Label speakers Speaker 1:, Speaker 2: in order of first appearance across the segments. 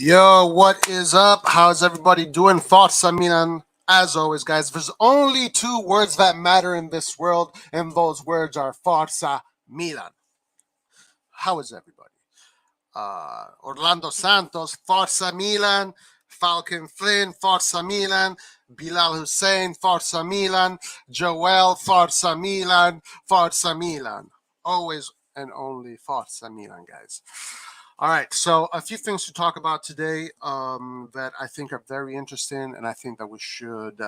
Speaker 1: Yo, what is up? How's everybody doing? Forza Milan. As always, guys, there's only two words that matter in this world, and those words are Forza Milan. How is everybody? Orlando Santos, Forza Milan. Falcon Flynn, Forza Milan. Bilal Hussein, Forza Milan. Joel, Forza Milan. Forza Milan. Always and only Forza Milan, guys. All right, so a few things to talk about today that I think are very interesting, and I think that we should,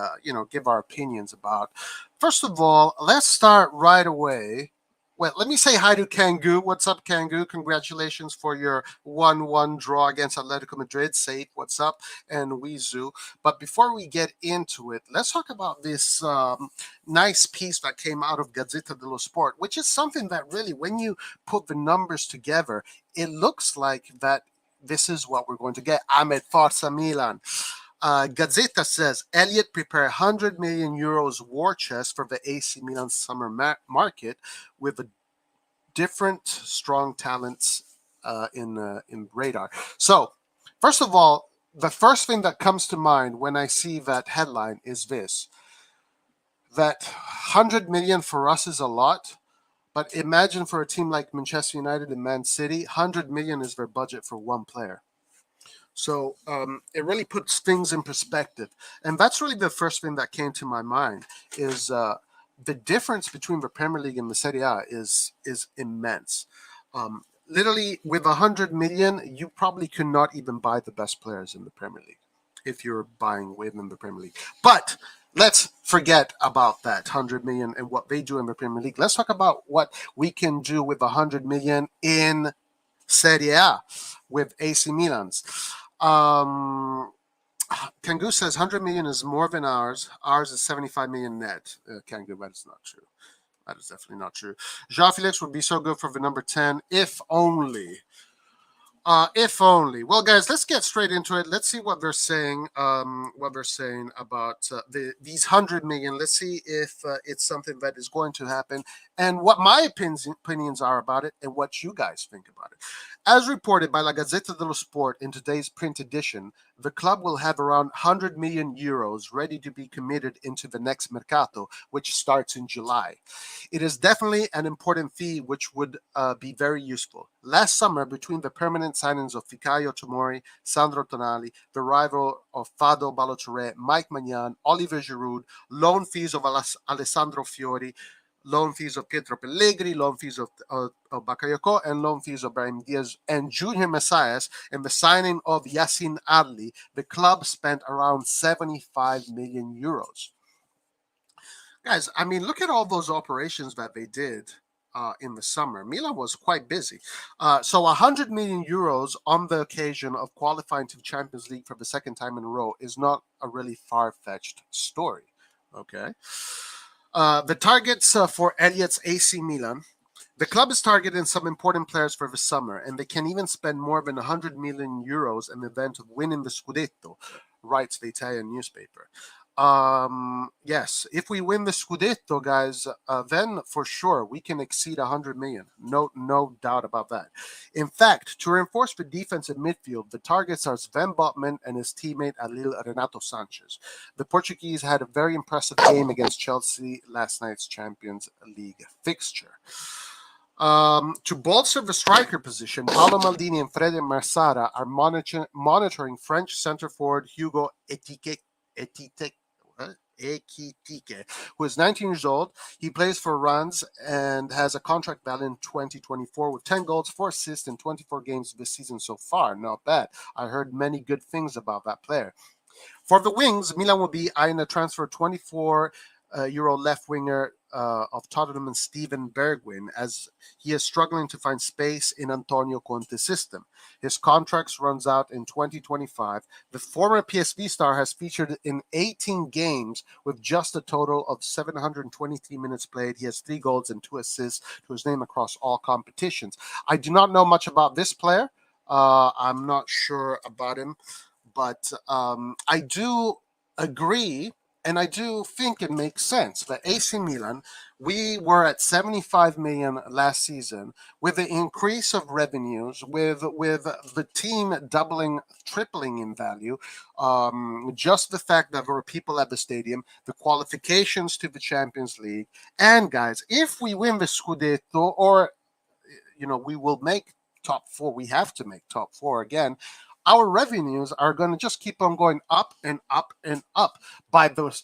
Speaker 1: give our opinions about. First of all, let's start right away. Well, let me say hi to Kangu. What's up, Kangu? Congratulations for your 1-1 draw against Atletico Madrid. Safe, what's up? And Weezu. But before we get into it, let's talk about this nice piece that came out of Gazzetta dello Sport, which is something that really, when you put the numbers together, it looks like that this is what we're going to get. I'm at Forza Milan. Gazzetta says Elliott prepare 100 million euros war chest for the AC Milan summer market with a different strong talents in radar. So, first of all, the first thing that comes to mind when I see that headline is this: that 100 million for us is a lot. But imagine for a team like Manchester United and Man City, 100 million is their budget for one player. So it really puts things in perspective. And that's really the first thing that came to my mind is the difference between the Premier League and the Serie A is immense. Literally, with 100 million, you probably could not even buy the best players in the Premier League if you're buying within the Premier League. But let's forget about that 100 million and what they do in the Premier League. Let's talk about what we can do with 100 million in Serie A with AC Milan's. Kangu says 100 million is more than ours. Ours is 75 million net. Kangu, that is not true. That is definitely not true. Jean Felix would be so good for the number 10, if only. If only. Well, guys, let's get straight into it. Let's see what they're saying. What they're saying about these 100 million. Let's see if it's something that is going to happen, and what my opinions are about it, and what you guys think about it. As reported by La Gazzetta dello Sport in today's print edition, the club will have around 100 million euros ready to be committed into the next mercato, which starts in July. It is definitely an important fee, which would be very useful. Last summer, between the permanent signings of Fikayo Tomori, Sandro Tonali, the rival of Fado Balotore, Mike Magnan, Oliver Giroud, loan fees of Alessandro Fiori, loan fees of Pietro Pellegrini, loan fees of Bakayoko, and loan fees of Brahim Diaz and Junior Messias, and the signing of Yassin Adli, the club spent around 75 million euros. Guys, I mean, look at all those operations that they did in the summer. Milan was quite busy. So 100 million euros on the occasion of qualifying to the Champions League for the second time in a row is not a really far-fetched story. Okay. The targets for Elliott's AC Milan. The club is targeting some important players for the summer, and they can even spend more than 100 million euros in the event of winning the Scudetto, writes the Italian newspaper. Yes, if we win the Scudetto, guys, then for sure we can exceed 100 million. No doubt about that. In fact, to reinforce the defensive midfield, the targets are Sven Botman and his teammate at Lille, Renato Sanches. The Portuguese had a very impressive game against Chelsea last night's Champions League fixture. To bolster the striker position, Paolo Maldini and Freddy Marsara are monitoring French centre forward Hugo Ekitike, who is 19 years old. He plays for Rennes and has a contract value in 2024 with 10 goals, 4 assists in 24 games this season so far. Not bad. I heard many good things about that player. For the wings, Milan will be eyeing a transfer 24-year-old left winger of Tottenham and Steven Bergwijn, as he is struggling to find space in Antonio Conte's system. His contract runs out in 2025. The former PSV star has featured in 18 games with just a total of 723 minutes played. He has 3 goals and 2 assists to his name across all competitions. I do not know much about this player. I'm not sure about him, but I do agree. And I do think it makes sense that AC Milan We were at 75 million last season. With the increase of revenues, with the team doubling, tripling in value, just the fact that there were people at the stadium, the qualifications to the Champions League, and guys, if we win the Scudetto, or we will make top four, we have to make top four again. Our revenues are going to just keep on going up and up and up by those,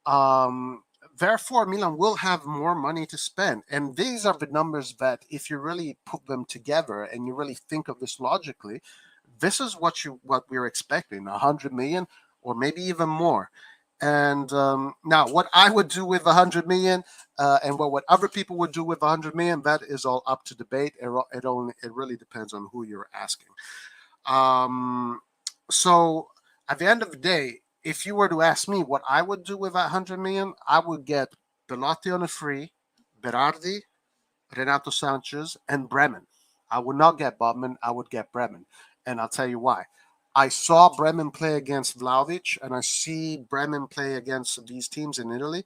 Speaker 1: um, therefore, Milan will have more money to spend. And these are the numbers that, if you really put them together and you really think of this logically, this is what we're expecting: 100 million, or maybe even more. And now, what I would do with 100 million, and what other people would do with 100 million, that is all up to debate. It really depends on who you're asking. So at the end of the day, if you were to ask me what I would do with that 100 million, I would get Belotti on a free, Berardi, Renato Sanches, and Bremen. I would not get Botman. I would get Bremen, and I'll tell you why. I saw Bremen play against Vlahovic, and I see Bremen play against these teams in Italy.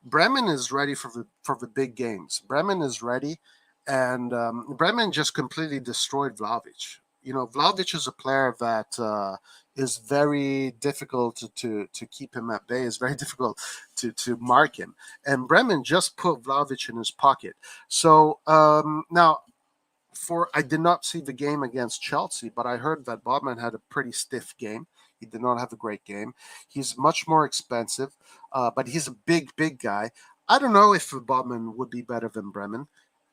Speaker 1: Bremen is ready for the big games. Bremen is ready, and Bremen just completely destroyed Vlahovic. Vlahovic is a player that is very difficult to keep him at bay. It's very difficult to mark him. And Bremen just put Vlahovic in his pocket. So now, I did not see the game against Chelsea, but I heard that Botman had a pretty stiff game. He did not have a great game. He's much more expensive, but he's a big guy. I don't know if Botman would be better than Bremen.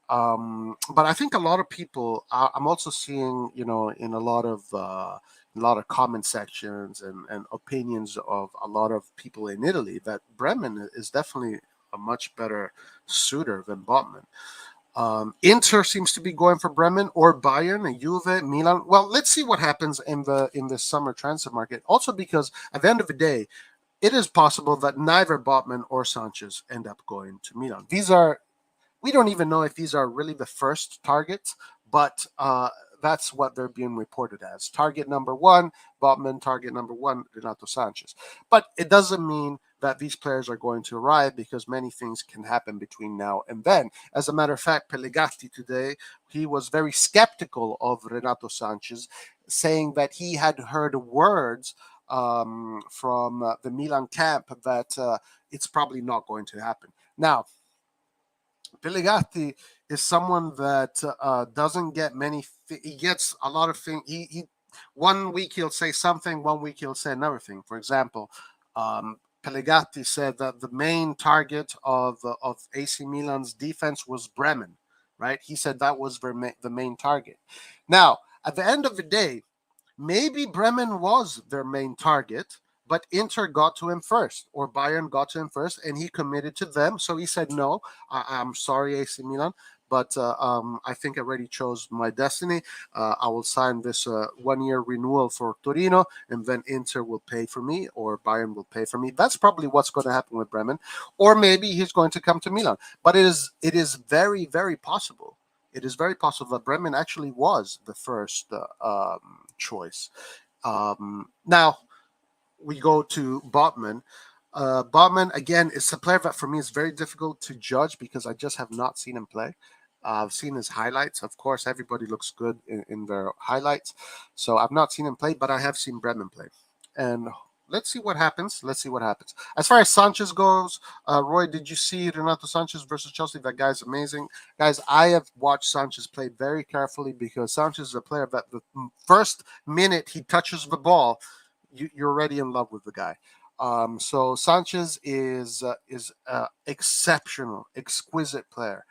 Speaker 1: But I think a lot of people, I'm also seeing, in a lot of comment sections and opinions of a lot of people in Italy, that Bremen is definitely a much better suitor than Botman. Inter seems to be going for Bremen, or Bayern, Juve, Milan. Well, let's see what happens in the summer transfer market. Also, because at the end of the day, it is possible that neither Botman or Sanchez end up going to Milan. We don't even know if these are really the first targets, but that's what they're being reported as. Target number one, Botman. Target number one, Renato Sanches. But it doesn't mean that these players are going to arrive, because many things can happen between now and then. As a matter of fact, Pellegatti today, he was very skeptical of Renato Sanches, saying that he had heard words from the Milan camp that it's probably not going to happen. Now, Pellegatti is someone that doesn't get many. He gets a lot of things. He 1 week he'll say something, 1 week he'll say another thing. For example, Pellegatti said that the main target of AC Milan's defense was Bremen. Right? He said that was the main target. Now, at the end of the day, maybe Bremen was their main target, but Inter got to him first, or Bayern got to him first, and he committed to them. So he said, "No, I'm sorry, AC Milan, but I think I already chose my destiny. I will sign this 1 year renewal for Torino, and then Inter will pay for me, or Bayern will pay for me." That's probably what's going to happen with Bremen, or maybe he's going to come to Milan. But it is very, very possible. It is very possible that Bremen actually was the first choice. Now we go to Botman. Botman, again, is a player that for me is very difficult to judge, because I just have not seen him play. I've seen his highlights. Of course, everybody looks good in their highlights. So I've not seen him play, but I have seen Bremen play. And let's see what happens. Let's see what happens. As far as Sanchez goes, Roy, did you see Renato Sanchez versus Chelsea? That guy's amazing. Guys, I have watched Sanchez play very carefully, because Sanchez is a player that the first minute he touches the ball, you're already in love with the guy. So Sanchez is exceptional, exquisite player,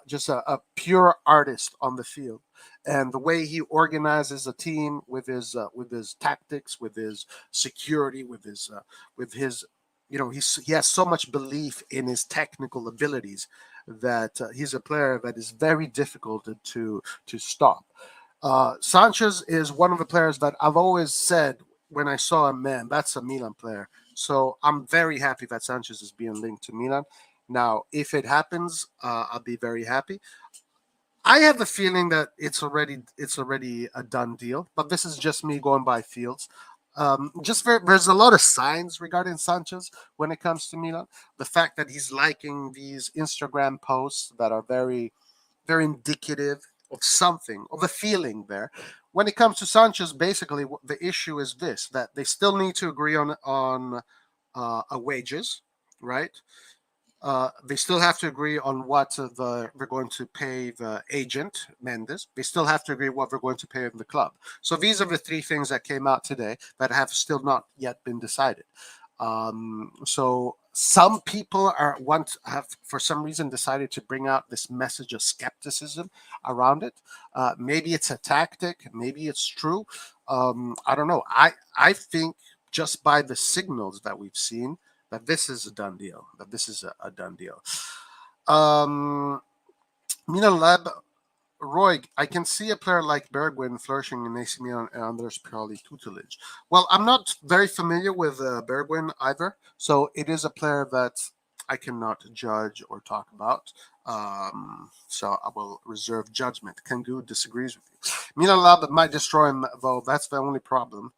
Speaker 1: just a pure artist on the field, and the way he organizes a team with his tactics, with his security, with his he has so much belief in his technical abilities that he's a player that is very difficult to stop. Sanchez is one of the players that I've always said, when I saw him, man, that's a Milan player. So I'm very happy that Sanchez is being linked to Milan. Now, if it happens, I'll be very happy. I have the feeling that it's already a done deal, but this is just me going by fields. There's a lot of signs regarding Sanchez when it comes to Milan. The fact that he's liking these Instagram posts that are very indicative of something, of a feeling there. When it comes to Sanchez, basically the issue is this: that they still need to agree on a wages, right? They still have to agree on what they're going to pay the agent Mendes. They still have to agree what they're going to pay the club. So these are the three things that came out today that have still not yet been decided. So some people have for some reason decided to bring out this message of skepticism around it. Maybe it's a tactic. Maybe it's true. I don't know. I think just by the signals that we've seen that this is a done deal. That this is a done deal. Um, Milan Lab, Roy, I can see a player like Bergwijn flourishing in AC Milan under Pirelli tutelage. Well, I'm not very familiar with Bergwijn either, so it is a player that I cannot judge or talk about. So I will reserve judgment. Kangu disagrees with you. Milan Lab might destroy him, though. That's the only problem.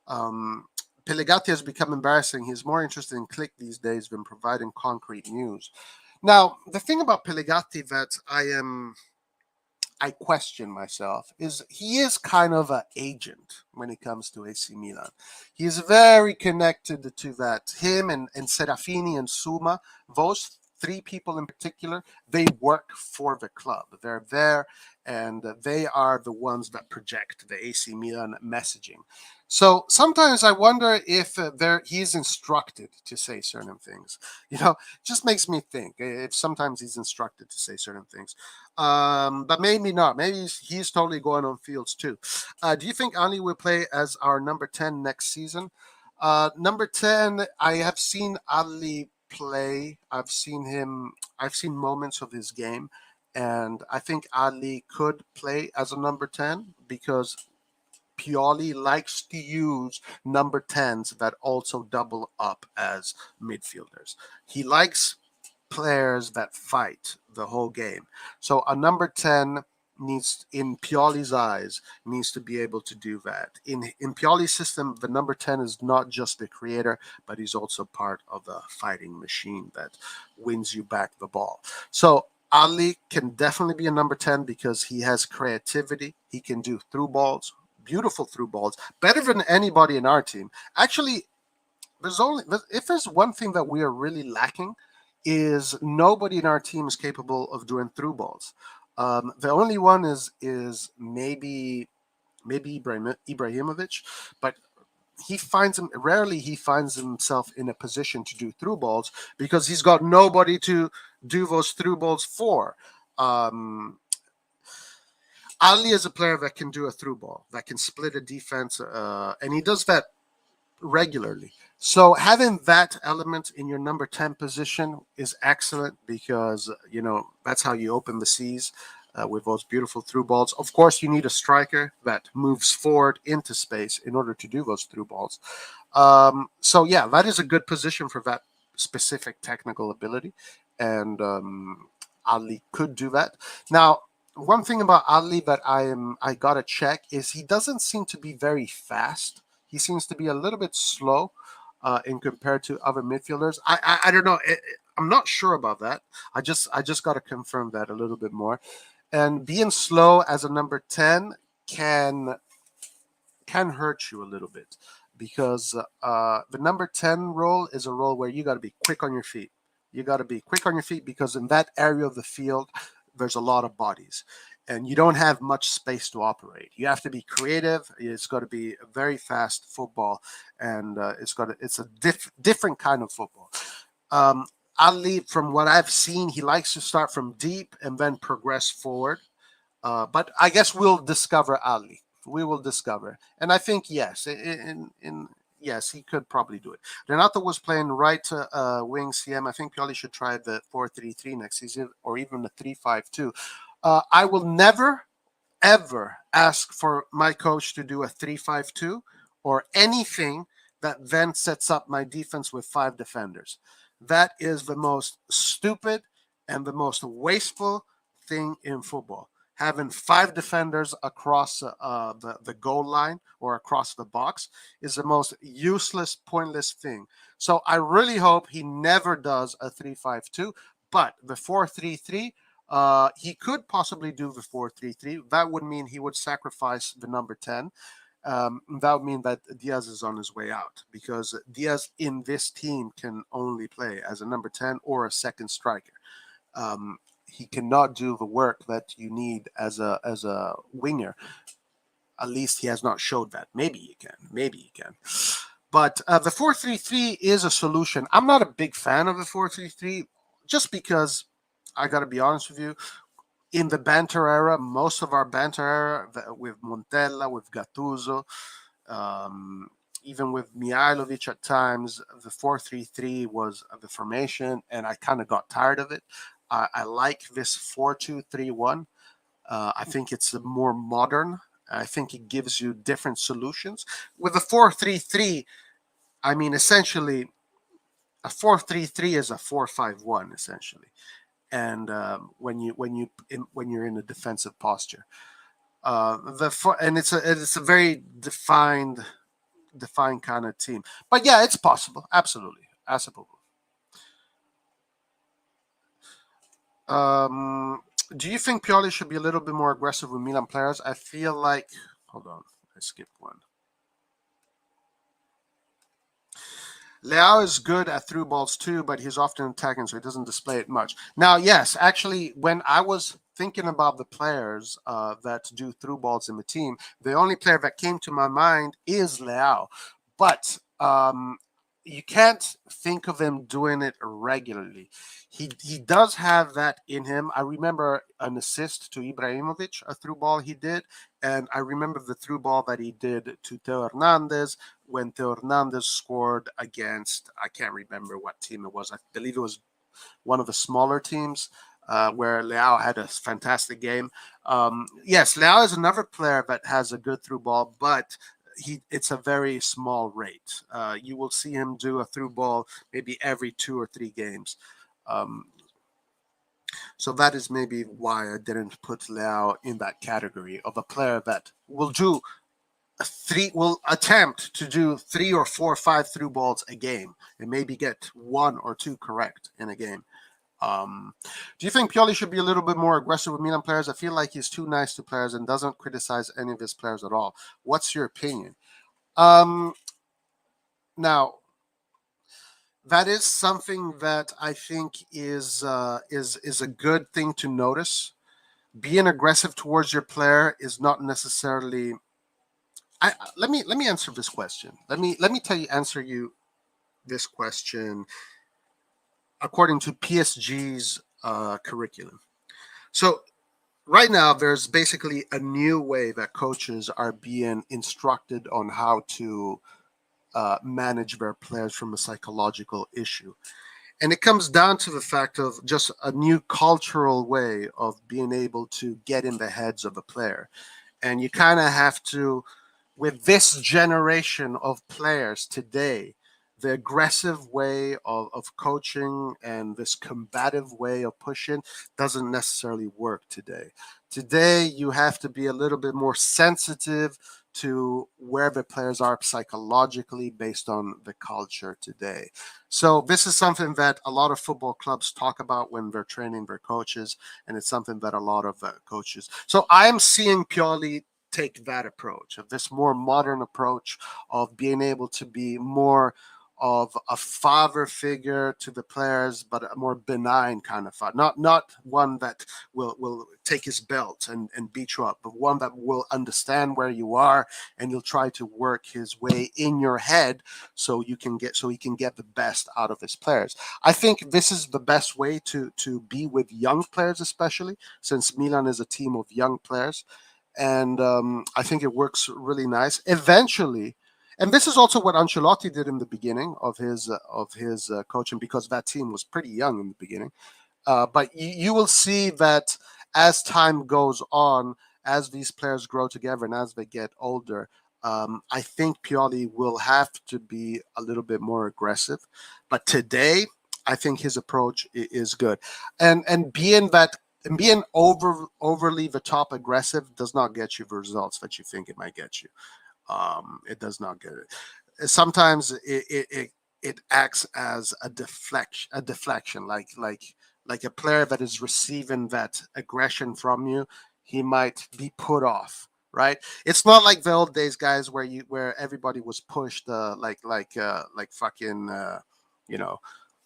Speaker 1: Um, Pellegatti has become embarrassing. He's more interested in click these days than providing concrete news. Now, the thing about Pellegatti that I question myself is he is kind of an agent when it comes to AC Milan. He is very connected to that. Him and Serafini and Suma, those three people in particular, they work for the club. They're there and they are the ones that project the AC Milan messaging. So sometimes I wonder if he's instructed to say certain things. Just makes me think if sometimes he's instructed to say certain things. But maybe not. Maybe he's totally going on fields too. Do you think Ali will play as our number 10 next season? Number 10, I have seen Ali play. I've seen moments of his game. And I think Ali could play as a number 10 because Pioli likes to use number 10s that also double up as midfielders. He likes players that fight the whole game. So a number 10 needs, in Pioli's eyes, needs to be able to do that. In Pioli's system, the number 10 is not just the creator, but he's also part of the fighting machine that wins you back the ball. So Ali can definitely be a number 10 because he has creativity. He can do through balls, beautiful through balls, better than anybody in our team. Actually, if there's one thing that we are really lacking is nobody in our team is capable of doing through balls. The only one is maybe Ibrahimovic, but he finds himself in a position to do through balls because he's got nobody to do those through balls for. Ali is a player that can do a through ball, that can split a defense, and he does that regularly. So having that element in your number 10 position is excellent because, that's how you open the seas with those beautiful through balls. Of course, you need a striker that moves forward into space in order to do those through balls. So, yeah, that is a good position for that specific technical ability. And Ali could do that. Now, one thing about Ali that I gotta check is he doesn't seem to be very fast. He seems to be a little bit slow in compared to other midfielders. I don't know. I'm not sure about that. I just got to confirm that a little bit more. And being slow as a number 10 can hurt you a little bit because the number 10 role is a role where you got to be quick on your feet. You got to be quick on your feet because in that area of the field, there's a lot of bodies and you don't have much space to operate. You have to be creative. It's got to be a very fast football, and it's a different kind of football. Ali, from what I've seen, he likes to start from deep and then progress forward. But I guess we'll discover Ali. We will discover, and I think yes, yes, he could probably do it. Renato was playing right wing CM. I think Pioli should try the 4-3-3 next season or even the 3-5-2. I will never, ever ask for my coach to do a 3-5-2 or anything that then sets up my defense with 5 defenders. That is the most stupid and the most wasteful thing in football. having 5 defenders across the goal line or across the box is the most useless, pointless thing. So I really hope he never does a 3-5-2, but the 4-3-3, he could possibly do the 4-3-3. That would mean he would sacrifice the number 10. That would mean that Diaz is on his way out, because Diaz in this team can only play as a number 10 or a second striker. He cannot do the work that you need as a winger. At least he has not showed that. Maybe he can. Maybe he can. But the 4-3-3 is a solution. I'm not a big fan of the 4-3-3, just because I got to be honest with you. In the banter era, most of our banter era with Montella, with Gattuso, even with Mihailovic at times, the 4-3-3 was the formation, and I kind of got tired of it. I like this 4-2-3-1. I think it's more modern. I think it gives you different solutions. With a 4-3-3, I mean, essentially, a 4-3-3 is a 4-5-1, essentially. And when you're in a defensive posture, and it's a very defined kind of team. But yeah, it's possible. Absolutely. Do you think Pioli should be a little bit more aggressive with Milan players? I feel like, hold on, I skipped one. Leao is good at through balls too, but he's often attacking, so he doesn't display it much. Now, yes, actually, when I was thinking about the players that do through balls in the team, the only player that came to my mind is Leao. But you can't think of him doing it regularly. He does have that in him. I remember an assist to Ibrahimovic, a through ball he did, and I remember the through ball that he did to Theo Hernandez when Theo Hernandez scored against, I can't remember what team it was. I believe it was one of the smaller teams where Leao had a fantastic game. Yes, Leao is another player that has a good through ball, but it's a very small rate. You will see him do a through ball maybe every 2 or 3 games. So that is maybe why I didn't put Leao in that category of a player that will attempt to do 3 or 4 or 5 through balls a game and maybe get 1 or 2 correct in a game. Do you think Pioli should be a little bit more aggressive with Milan players? I feel like he's too nice to players and doesn't criticize any of his players at all. What's your opinion? Now, that is something that I think is a good thing to notice. Being aggressive towards your player is not necessarily. Let me answer this question. Let me answer you this question according to PSG's curriculum. So right now, there's basically a new way that coaches are being instructed on how to manage their players from a psychological issue. And it comes down to the fact of just a new cultural way of being able to get in the heads of a player. And you kind of have to, with this generation of players today, the aggressive way of coaching and this combative way of pushing doesn't necessarily work today. Today, you have to be a little bit more sensitive to where the players are psychologically based on the culture today. So this is something that a lot of football clubs talk about when they're training their coaches, and it's something that a lot of coaches. So I'm seeing Pioli take that approach, of this more modern approach of being able to be more of a father figure to the players, but a more benign kind of father. Not one that will take his belt and beat you up, but one that will understand where you are and he'll try to work his way in your head so he can get the best out of his players. I think this is the best way to be with young players, especially since Milan is a team of young players. And I think it works really nice. Eventually, and this is also what Ancelotti did in the beginning of his coaching, because that team was pretty young in the beginning. But you will see that as time goes on, as these players grow together and as they get older, I think Pioli will have to be a little bit more aggressive. But today, I think his approach is good. And being that And being overly the top aggressive does not get you the results that you think it might get you. It does not get it. Sometimes it acts as a deflection, like a player that is receiving that aggression from you, he might be put off. Right? It's not like the old days, guys, where everybody was pushed like fucking you know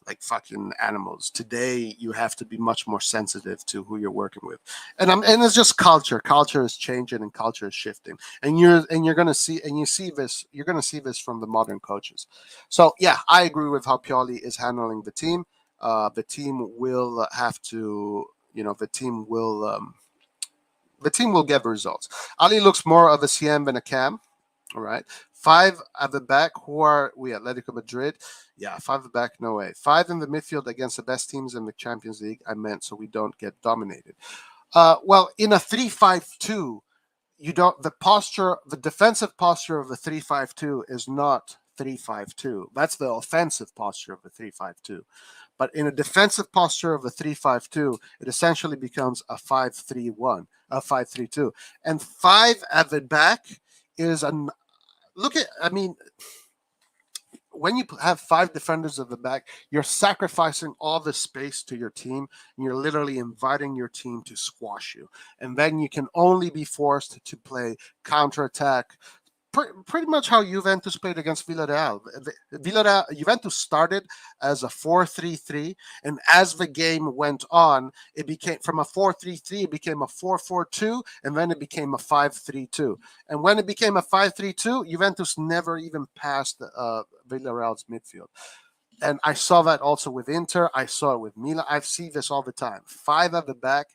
Speaker 1: like fucking animals. Today, you have to be much more sensitive to who you're working with, and it's just culture. Culture is changing and culture is shifting, and you're gonna see and you see this. You're gonna see this from the modern coaches. So yeah, I agree with how Pioli is handling the team. The team will have to, the team will get results. Ali looks more of a CM than a Cam. All right. Five at the back. Who are we? Atletico Madrid. Yeah, five at the back. No way. Five in the midfield against the best teams in the Champions League. I meant so we don't get dominated. Well, in a 3-5-2, you don't. The defensive posture of the 3-5-2 is not 3-5-2. That's the offensive posture of the 3-5-2. But in a defensive posture of a 3-5-2, it essentially becomes a 5-3-1, a 5-3-2, and five at the back is an look at. I mean, when you have five defenders at the back, you're sacrificing all the space to your team, and you're literally inviting your team to squash you. And then you can only be forced to play counterattack, pretty much how Juventus played against Villarreal. Juventus started as a 4-3-3, and as the game went on, it became from a 4-3-3, it became a 4-4-2, and then it became a 5-3-2. And when it became a 5-3-2, Juventus never even passed Villarreal's midfield. And I saw that also with Inter. I saw it with Milan. I see this all the time. Five at the back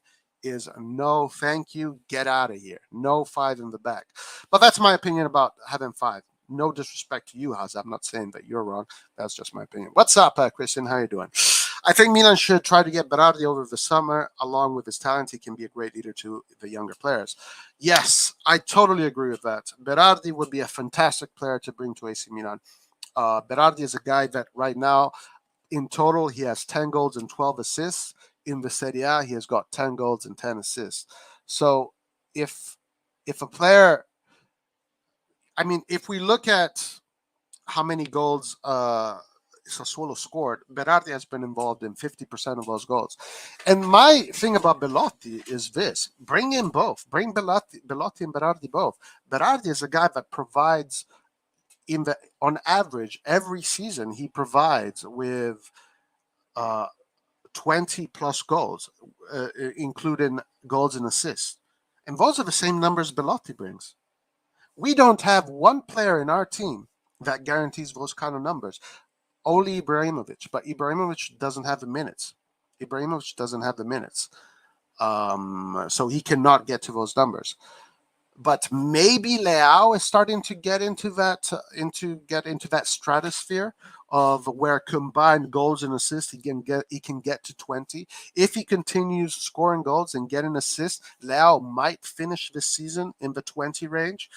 Speaker 1: is no thank you, get out of here. No five in the back. But that's my opinion about having five. No disrespect to you, Haz. I'm not saying that you're wrong. That's just my opinion. What's up, Christian? How you doing? I think Milan should try to get Berardi over the summer. Along with his talent, he can be a great leader to the younger players. Yes, I totally agree with that. Berardi would be a fantastic player to bring to AC Milan. Berardi is a guy that right now, in total, he has 10 goals and 12 assists. In the Serie A, he has got 10 goals and 10 assists. So if a player, I mean, if we look at how many goals Sassuolo scored, Berardi has been involved in 50% of those goals. And my thing about Belotti is this: bring in both. Bring Belotti and Berardi both. Berardi is a guy that provides, on average, every season, he provides with 20 plus goals, including goals and assists. And those are the same numbers Belotti brings. We don't have one player in our team that guarantees those kind of numbers. Only Ibrahimovic, but Ibrahimovic doesn't have the minutes. So he cannot get to those numbers. But maybe Leao is starting to get into that stratosphere of where combined goals and assists he can get to 20. If he continues scoring goals and getting assists, Leao might finish this season in the 20 range.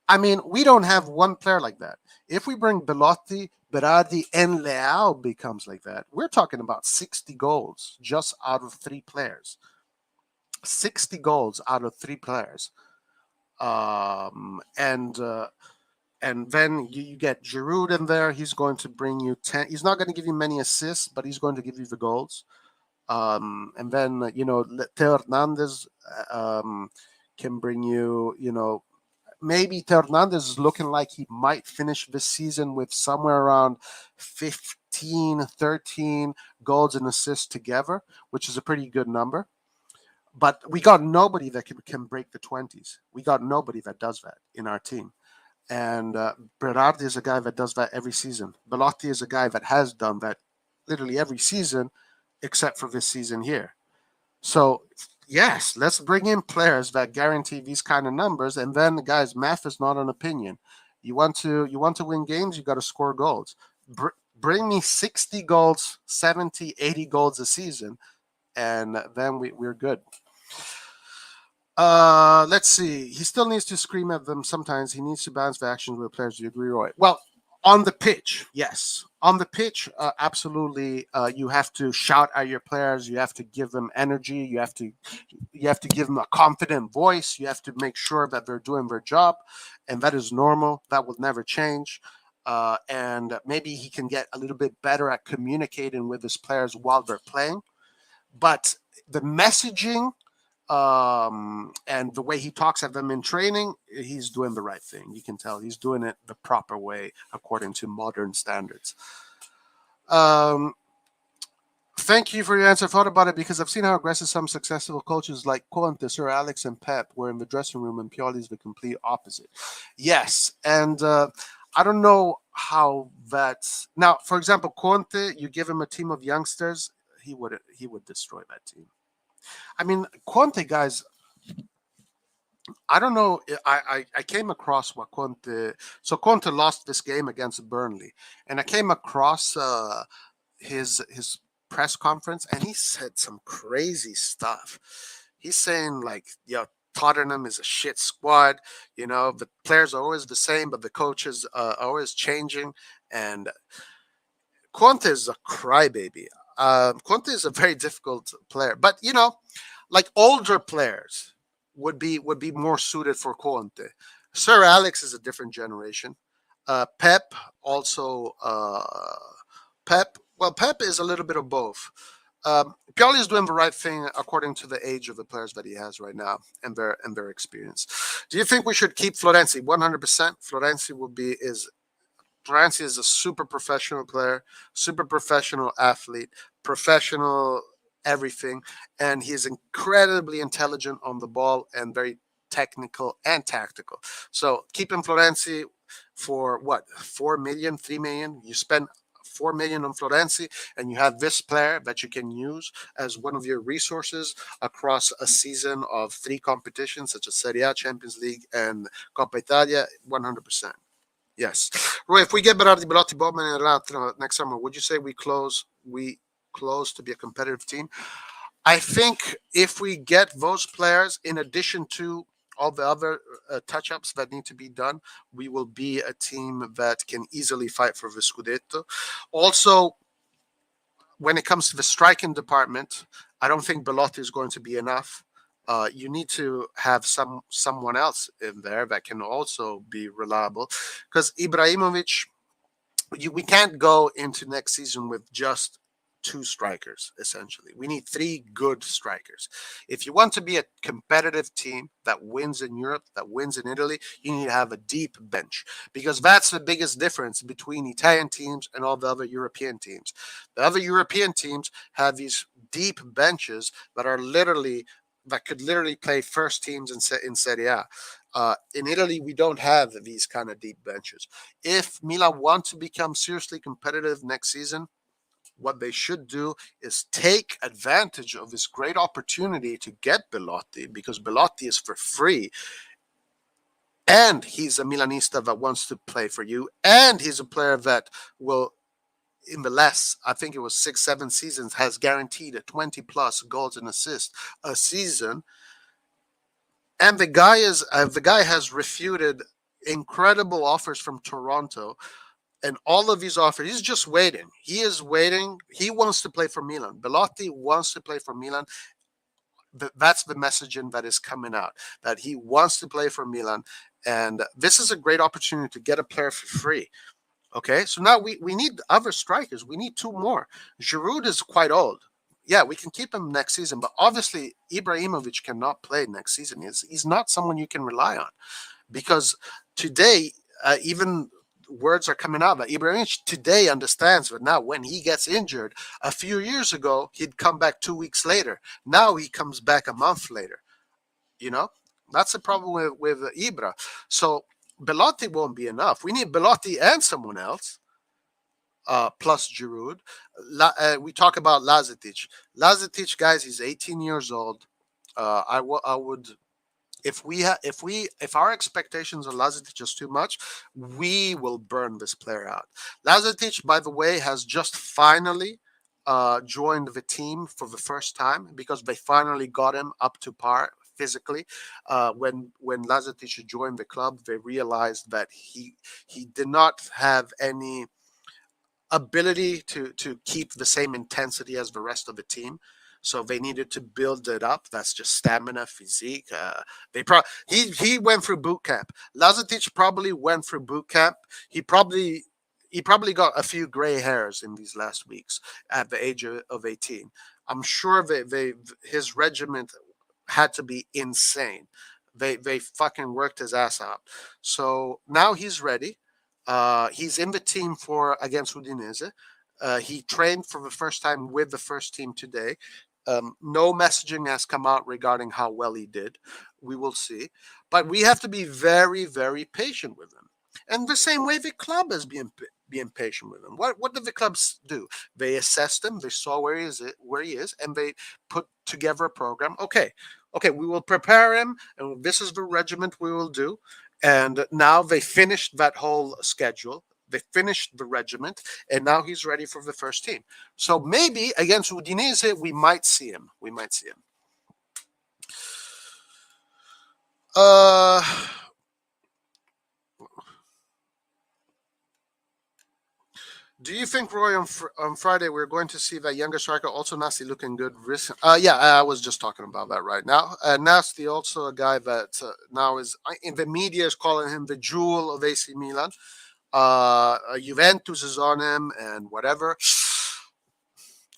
Speaker 1: I mean, we don't have one player like that. If we bring Belotti, Berardi, and Leao becomes like that, we're talking about 60 goals just out of three players. 60 goals out of three players. And then you get Giroud in there. He's going to bring you 10. He's not going to give you many assists, but he's going to give you the goals. And then Theo Hernandez can bring you. Maybe Theo Hernandez is looking like he might finish this season with somewhere around 15, 13 goals and assists together, which is a pretty good number. But we got nobody that can break the 20s. We got nobody that does that in our team. And Berardi is a guy that does that every season. Belotti is a guy that has done that literally every season, except for this season here. So, yes, let's bring in players that guarantee these kind of numbers. And then, guys, math is not an opinion. You want to win games, you got to score goals. Bring me 60 goals, 70, 80 goals a season, and then we're good. Let's see. He still needs to scream at them sometimes. He needs to balance the actions with players. Do you agree, Roy? Well, On the pitch, yes. On the pitch, absolutely. You have to shout at your players. You have to give them energy. You have to give them a confident voice. You have to make sure that they're doing their job, and that is normal. That will never change. And maybe he can get a little bit better at communicating with his players while they're playing. But the messaging and the way he talks at them in training, he's doing the right thing. You can tell he's doing it the proper way according to modern standards. Um, Thank you for your answer. I thought about it because I've seen how aggressive some successful coaches like Conte, Sir Alex, and Pep were in the dressing room, and Pioli is the complete opposite. Yes, and I don't know how that's now. For example, Conte, you give him a team of youngsters, he would destroy that team. I mean, Conte guys, I don't know. I came across what Conte. So Conte lost this game against Burnley, and I came across his press conference, and he said some crazy stuff. He's saying like, "Yo, Tottenham is a shit squad. The players are always the same, but the coaches are always changing." And Conte is a crybaby. Conte is a very difficult player, but like older players would be more suited for Conte. Sir Alex is a different generation. Pep also. Pep. Well, Pep is a little bit of both. Pioli is doing the right thing according to the age of the players that he has right now and their experience. Do you think we should keep Florenzi? 100%. Florenzi is a super professional player, super professional athlete, professional everything, and he's incredibly intelligent on the ball and very technical and tactical. So keeping Florenzi for what, 4 million, 3 million? You spend 4 million on Florenzi, and you have this player that you can use as one of your resources across a season of 3 competitions, such as Serie A, Champions League, and Coppa Italia. 100%. Yes. Roy, if we get Berardi, Belotti, Bowman, and Renato next summer, would you say we close to be a competitive team? I think if we get those players, in addition to all the other touch-ups that need to be done, we will be a team that can easily fight for the Scudetto. Also, when it comes to the striking department, I don't think Belotti is going to be enough. You need to have someone else in there that can also be reliable, because Ibrahimovic, we can't go into next season with just 2 strikers. Essentially, we need 3 good strikers. If you want to be a competitive team that wins in Europe, that wins in Italy, you need to have a deep bench, because that's the biggest difference between Italian teams and all the other European teams. The other European teams have these deep benches that could literally play first teams in Serie A. In Italy, we don't have these kind of deep benches. If Milan want to become seriously competitive next season, what they should do is take advantage of this great opportunity to get Belotti, because Belotti is for free. And he's a Milanista that wants to play for you. And he's a player that will, in the last, I think it was 6-7 seasons, has guaranteed a 20 plus goals and assists a season. And the guy has refuted incredible offers from Toronto, and all of these offers, he's just waiting. He is waiting. He wants to play for Milan. Belotti wants to play for Milan. That's the messaging that is coming out, that he wants to play for Milan. And this is a great opportunity to get a player for free. Okay, so now we need other strikers. We need 2 more. Giroud is quite old. Yeah, we can keep him next season, but obviously Ibrahimovic cannot play next season. He's not someone you can rely on, because today, even words are coming out that Ibrahimovic today understands that now when he gets injured, a few years ago, he'd come back 2 weeks later. Now he comes back a month later. You know, that's the problem with Ibra. So Belotti won't be enough. We need Belotti and someone else. Plus Giroud. We talk about Lazetic. Lazetic, guys, he's 18 years old. I would, if our expectations on Lazetic is too much, we will burn this player out. Lazetic, by the way, has just finally joined the team for the first time, because they finally got him up to par physically. When Lazetic joined the club, they realized that he did not have any ability to keep the same intensity as the rest of the team. So they needed to build it up. That's just stamina, physique. He went through boot camp. Lazetic probably went through boot camp. He probably he probably got a few gray hairs in these last weeks at the age of 18. I'm sure his regiment had to be insane. They fucking worked his ass out. So now he's ready. He's in the team for against Udinese. He trained for the first time with the first team today. No messaging has come out regarding how well he did. We will see. But we have to be very, very patient with him. And the same way the club is being patient with him. What did the clubs do? They assessed him, they saw where he is, and they put together a program. Okay, we will prepare him, and this is the regiment we will do. And now they finished that whole schedule. They finished the regiment, and now he's ready for the first team. So maybe against Udinese, we might see him. We might see him. Do you think, Roy, on Friday we're going to see that younger striker also Nasty looking good? Yeah, I was just talking about that right now. Nasty also a guy that now is in the media is calling him the jewel of AC Milan. Juventus is on him and whatever.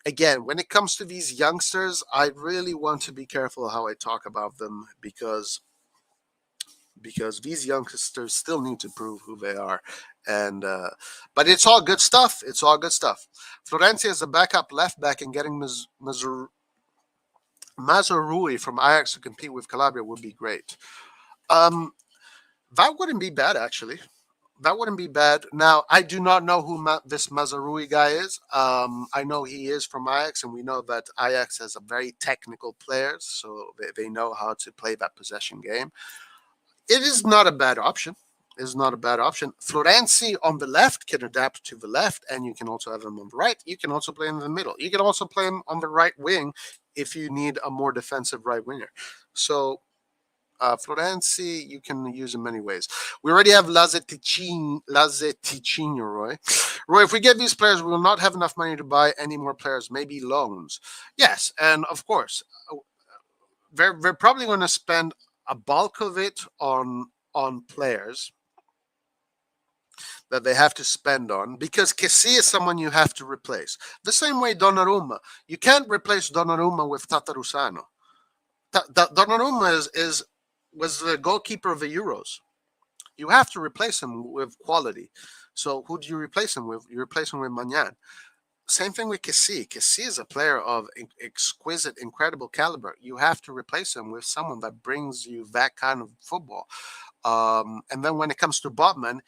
Speaker 1: Again, when it comes to these youngsters, I really want to be careful how I talk about them because these youngsters still need to prove who they are. And but it's all good stuff. It's all good stuff. Florenzi as a backup left back and getting Mazarui from Ajax to compete with Calabria would be great. That wouldn't be bad, actually. That wouldn't be bad. Now, I do not know who this Mazarui guy is. I know he is from Ajax, and we know that Ajax has a very technical players, so they know how to play that possession game. It is not a bad option. Is not a bad option. Florenzi on the left can adapt to the left, and you can also have him on the right. You can also play him in the middle. You can also play him on the right wing if you need a more defensive right winger. So Florenzi, you can use in many ways. We already have Lazeticino, Roy. Roy, if we get these players, we will not have enough money to buy any more players, maybe loans. Yes, and of course, they're probably going to spend a bulk of it on players that they have to spend on because Kessie is someone you have to replace. The same way Donnarumma. You can't replace Donnarumma with Tatarusano. Donnarumma was the goalkeeper of the Euros. You have to replace him with quality. So who do you replace him with? You replace him with Magnan. Same thing with Kessie. Kessie is a player of exquisite, incredible caliber. You have to replace him with someone that brings you that kind of football. And then when it comes to Botman,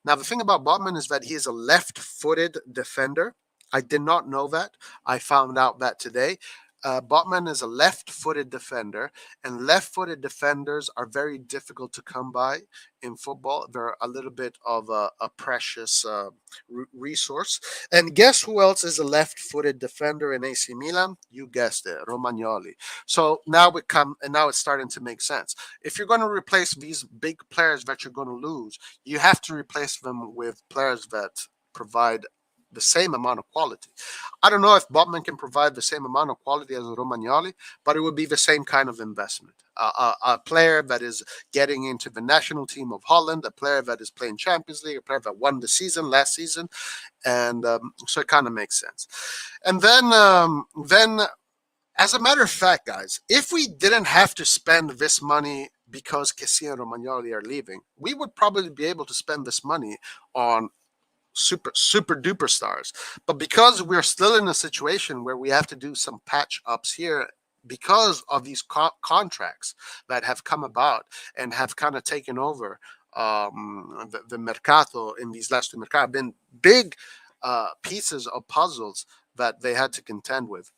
Speaker 1: now the thing about Botman is that he is a left-footed defender. I did not know that. I found out that today. Botman is a left-footed defender, and left-footed defenders are very difficult to come by in football. They're a little bit of a precious resource. And guess who else is a left-footed defender in AC Milan? You guessed it, Romagnoli. So now it's starting to make sense. If you're going to replace these big players that you're going to lose, you have to replace them with players that provide the same amount of quality. I don't know if Botman can provide the same amount of quality as Romagnoli, but it would be the same kind of investment. A player that is getting into the national team of Holland, a player that is playing Champions League, a player that won the season last season, and so it kind of makes sense. And then, as a matter of fact, guys, if we didn't have to spend this money because Kessie and Romagnoli are leaving, we would probably be able to spend this money on super duper stars. But because we're still in a situation where we have to do some patch ups here because of these contracts that have come about and have kind of taken over the mercato in these last two mercato, have been big pieces of puzzles that they had to contend with.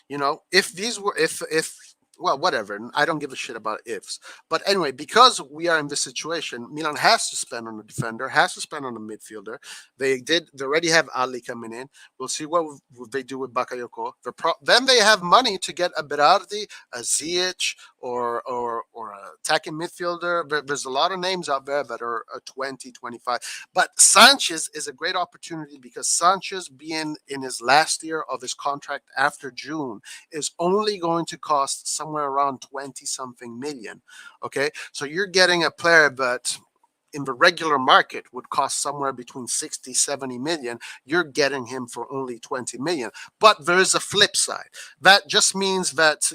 Speaker 1: You know, if well, whatever. I don't give a shit about ifs. But anyway, because we are in this situation, Milan has to spend on a defender, has to spend on a midfielder. They already have Ali coming in. We'll see what they do with Bakayoko. Then they have money to get a Berardi, a Ziyech, or a attacking midfielder. There's a lot of names out there that are 20, 25. But Sanches is a great opportunity because Sanches, being in his last year of his contract after June, is only going to cost somewhere around 20 something million. Okay. So you're getting a player that in the regular market would cost somewhere between 60, 70 million. You're getting him for only 20 million. But there is a flip side. That just means that,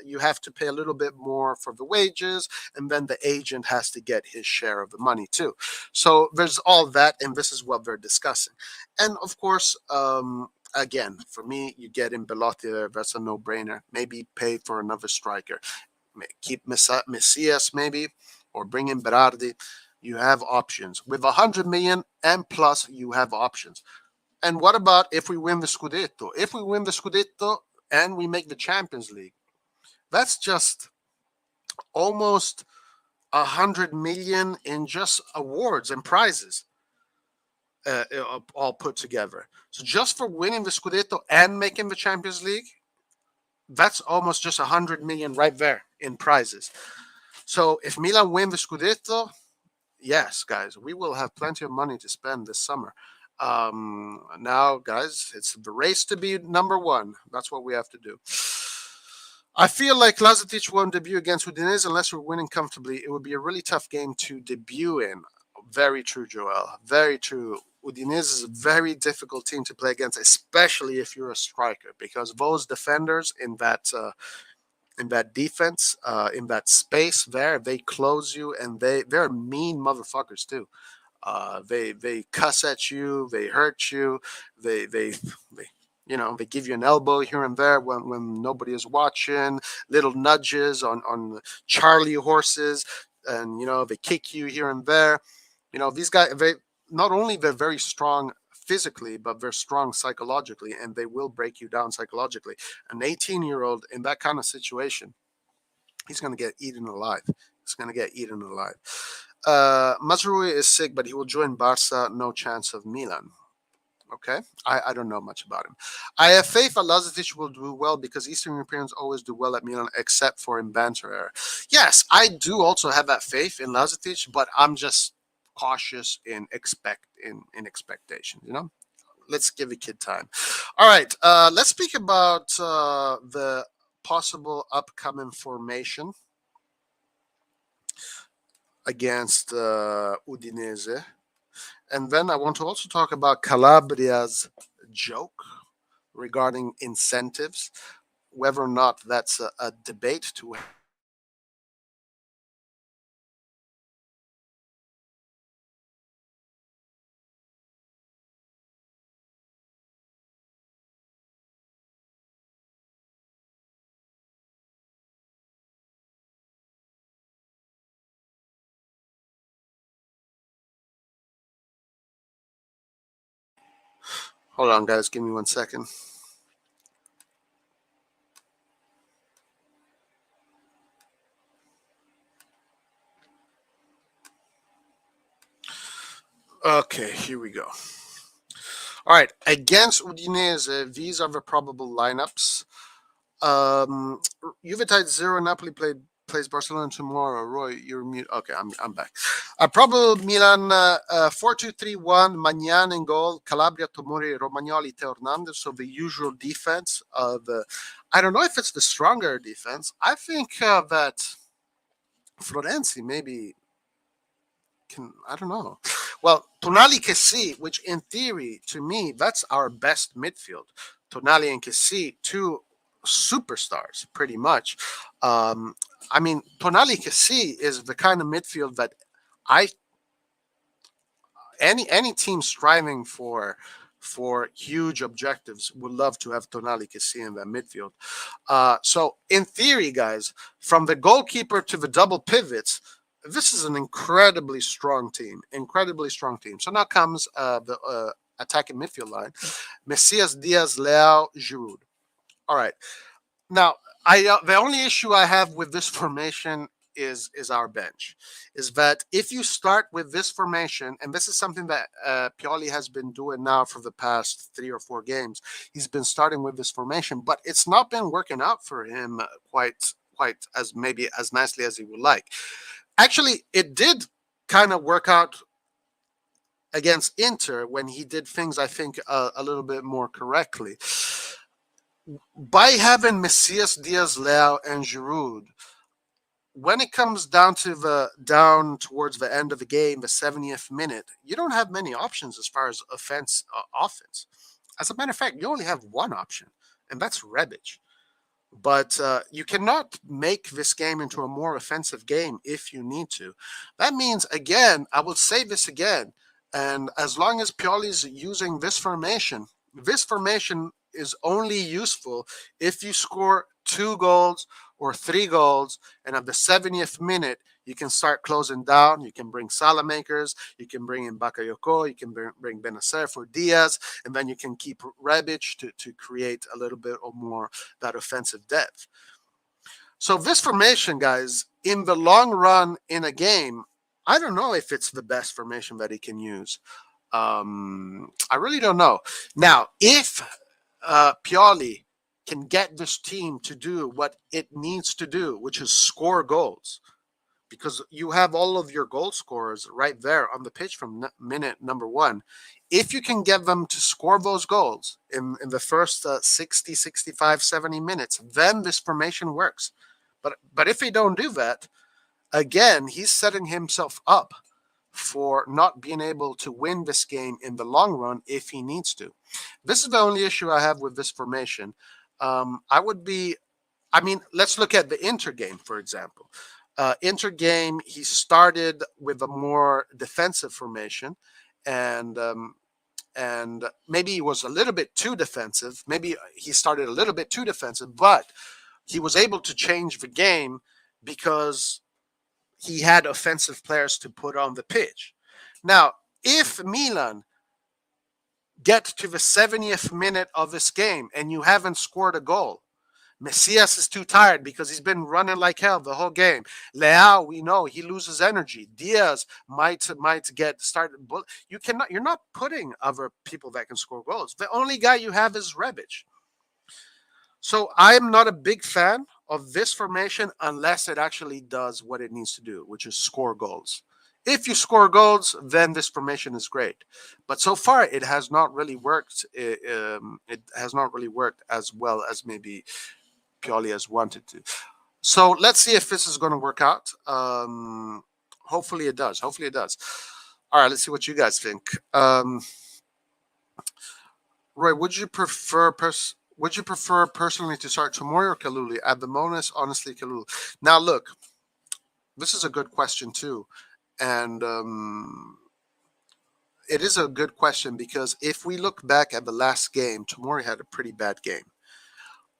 Speaker 1: you have to pay a little bit more for the wages, and then the agent has to get his share of the money too. So there's all that, and this is what they're discussing. And of course, again, for me, you get in Belotti there. That's a no-brainer. Maybe pay for another striker. Keep Messias maybe, or bring in Berardi. You have options. With 100 million and plus, you have options. And what about if we win the Scudetto? If we win the Scudetto and we make the Champions League, that's just almost 100 million in just awards and prizes, all put together. So just for winning the Scudetto and making the Champions League, that's almost just 100 million right there in prizes. So if Milan win the Scudetto, yes, guys, we will have plenty of money to spend this summer. Now, guys, it's the race to be number one. That's what we have to do. I feel like Lazetic won't debut against Udinese unless we're winning comfortably. It would be a really tough game to debut in. Very true, Joel. Very true. Udinese is a very difficult team to play against, especially if you're a striker, because those defenders in that defense, in that space there, they close you, and they're mean motherfuckers too. They cuss at you, they hurt you, they they give you an elbow here and there when nobody is watching, little nudges on Charlie horses, and they kick you here and there. These guys, they not only they're very strong physically, but they're strong psychologically, and they will break you down psychologically. An 18-year-old in that kind of situation, he's going to get eaten alive. He's going to get eaten alive. Mazrui is sick, but he will join Barca. No chance of Milan. Okay, I don't know much about him. I have faith that Lazetic will do well because Eastern Europeans always do well at Milan, except for in banter era. Yes, I do also have that faith in Lazetic, but I'm just cautious in expectations. Let's give the kid time. All right, let's speak about the possible upcoming formation against Udinese. And then I want to also talk about Calabria's joke regarding incentives, whether or not that's a debate to. Hold on, guys. Give me 1 second. Okay, here we go. All right, against Udinese, these are the probable lineups. Juve tied 0. Napoli plays Barcelona tomorrow. Roy, you're mute. Okay, I'm back. Probable Milan 4-2-3-1. Magnan in goal. Calabria, Tomori, Romagnoli, Teo Hernandez. So the usual defense. I don't know if it's the stronger defense. I think that Florenzi maybe I don't know. Well, Tonali Kessi, which in theory, to me, that's our best midfield. Tonali and Kessi, two superstars, pretty much. I mean, Tonali Kessi is the kind of midfield that I any team striving for huge objectives would love to have Tonali Kessi in that midfield. So in theory, guys, from the goalkeeper to the double pivots, this is an incredibly strong team. Incredibly strong team. So now comes the attacking midfield line. Messias, Diaz, Leao, Giroud. All right. Now, The only issue I have with this formation is our bench. Is that if you start with this formation, and this is something that Pioli has been doing now for the past 3 or 4 games, he's been starting with this formation, but it's not been working out for him quite as maybe as nicely as he would like. Actually, it did kind of work out against Inter when he did things I think a little bit more correctly. By having Messias, Diaz, Leao, and Giroud, when it comes down towards the end of the game, the 70th minute, you don't have many options as far as offense. As a matter of fact, you only have one option, and that's Rebic. But you cannot make this game into a more offensive game if you need to. That means, again, I will say this again, and as long as Pioli's using this formation is only useful if you score 2 goals or 3 goals, and at the 70th minute, you can start closing down. You can bring Salamakers, you can bring in Bakayoko, you can bring Benacer for Diaz, and then you can keep Rebic to create a little bit or more that offensive depth. So this formation, guys, in the long run in a game, I don't know if it's the best formation that he can use. I really don't know. Now, if Pioli can get this team to do what it needs to do, which is score goals, because you have all of your goal scorers right there on the pitch from minute number 1. If you can get them to score those goals in the first 60, 65, 70 minutes, then this formation works. But if they don't do that, again, he's setting himself up for not being able to win this game in the long run if he needs to. This is the only issue I have with this formation. Let's look at the Inter game, for example. Inter game, he started with a more defensive formation, and maybe he was a little bit too defensive. Maybe he started a little bit too defensive, but he was able to change the game because he had offensive players to put on the pitch. Now, if Milan get to the 70th minute of this game and you haven't scored a goal, Messias is too tired because he's been running like hell the whole game. Leao, we know he loses energy. Diaz might get started. You're not putting other people that can score goals. The only guy you have is Rebic. So I'm not a big fan of this formation unless it actually does what it needs to do, which is score goals. If you score goals, then this formation is great. But so far, it has not really worked. It has not really worked as well as maybe Pioli has wanted to. So let's see if this is going to work out. Hopefully it does. Hopefully it does. All right, let's see what you guys think. Roy, would you prefer personally to start Tomori or Kalulu? At the moment, honestly, Kalulu. Now, look, this is a good question too, and it is a good question because if we look back at the last game, Tomori had a pretty bad game,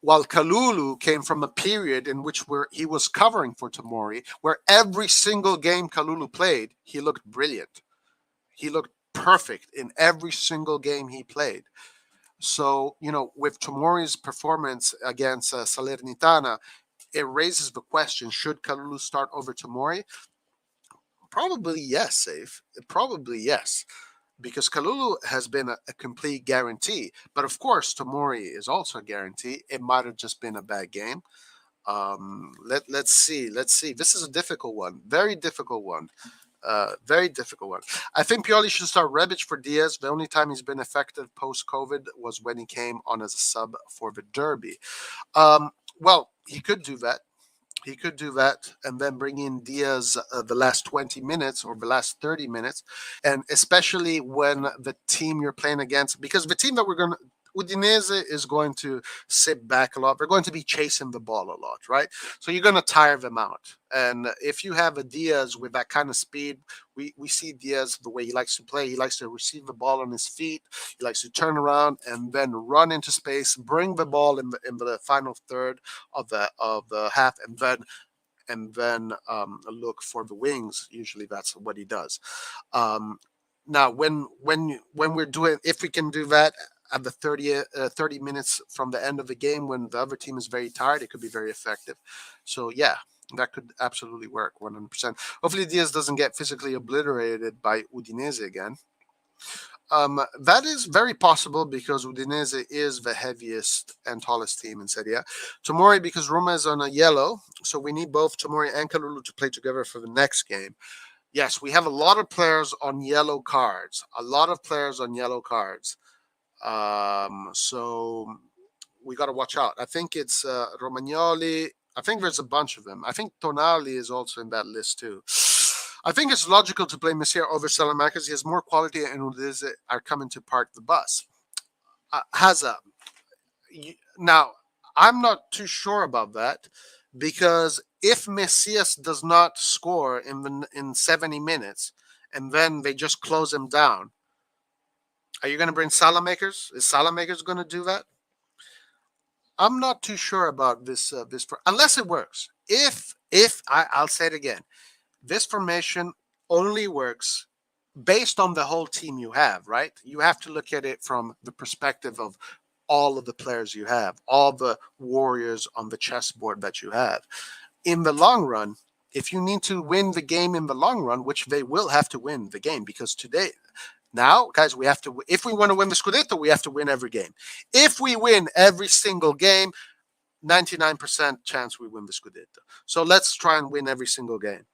Speaker 1: while Kalulu came from a period in which he was covering for Tomori, where every single game Kalulu played, he looked brilliant. He looked perfect in every single game he played. So, with Tomori's performance against Salernitana, it raises the question, should Kalulu start over Tomori? Probably yes, Safe. Probably yes. Because Kalulu has been a complete guarantee. But of course, Tomori is also a guarantee. It might have just been a bad game. Let's see. This is a difficult one. Very difficult one. Very difficult one. I think Pioli should start Rebic for Diaz. The only time he's been effective post-COVID was when he came on as a sub for the Derby. Well, he could do that. He could do that and then bring in Diaz the last 20 minutes or the last 30 minutes. And especially when the team you're playing against, because the team that Udinese is going to sit back a lot. They're going to be chasing the ball a lot, right? So you're going to tire them out. And if you have a Diaz with that kind of speed, we see Diaz the way he likes to play. He likes to receive the ball on his feet. He likes to turn around and then run into space, bring the ball in the final third of the half, and then look for the wings. Usually that's what he does. Now, when we're doing, if we can do that, at the 30 minutes from the end of the game when the other team is very tired, it could be very effective. So yeah, that could absolutely work 100%. Hopefully Diaz doesn't get physically obliterated by Udinese again. That is very possible because Udinese is the heaviest and tallest team in Serie A. Tomori, because Roma is on a yellow, so we need both Tomori and Kalulu to play together for the next game. Yes, we have a lot of players on yellow cards. A lot of players on yellow cards. So we got to watch out. I think it's Romagnoli. I think there's a bunch of them. I think Tonali is also in that list too. I think it's logical to play Messier over Salamakers. He has more quality and Udinese are coming to park the bus. Hazard. Now, I'm not too sure about that because if Messias does not score in 70 minutes and then they just close him down, are you going to bring Salamakers? Is Salamakers going to do that? I'm not too sure about this. Unless it works. I'll say it again, this formation only works based on the whole team you have, right? You have to look at it from the perspective of all of the players you have, all the warriors on the chessboard that you have. In the long run, if you need to win the game in the long run, which they will have to win the game because now, guys, we have to. If we want to win the Scudetto, we have to win every game. If we win every single game, 99% chance we win the Scudetto. So let's try and win every single game.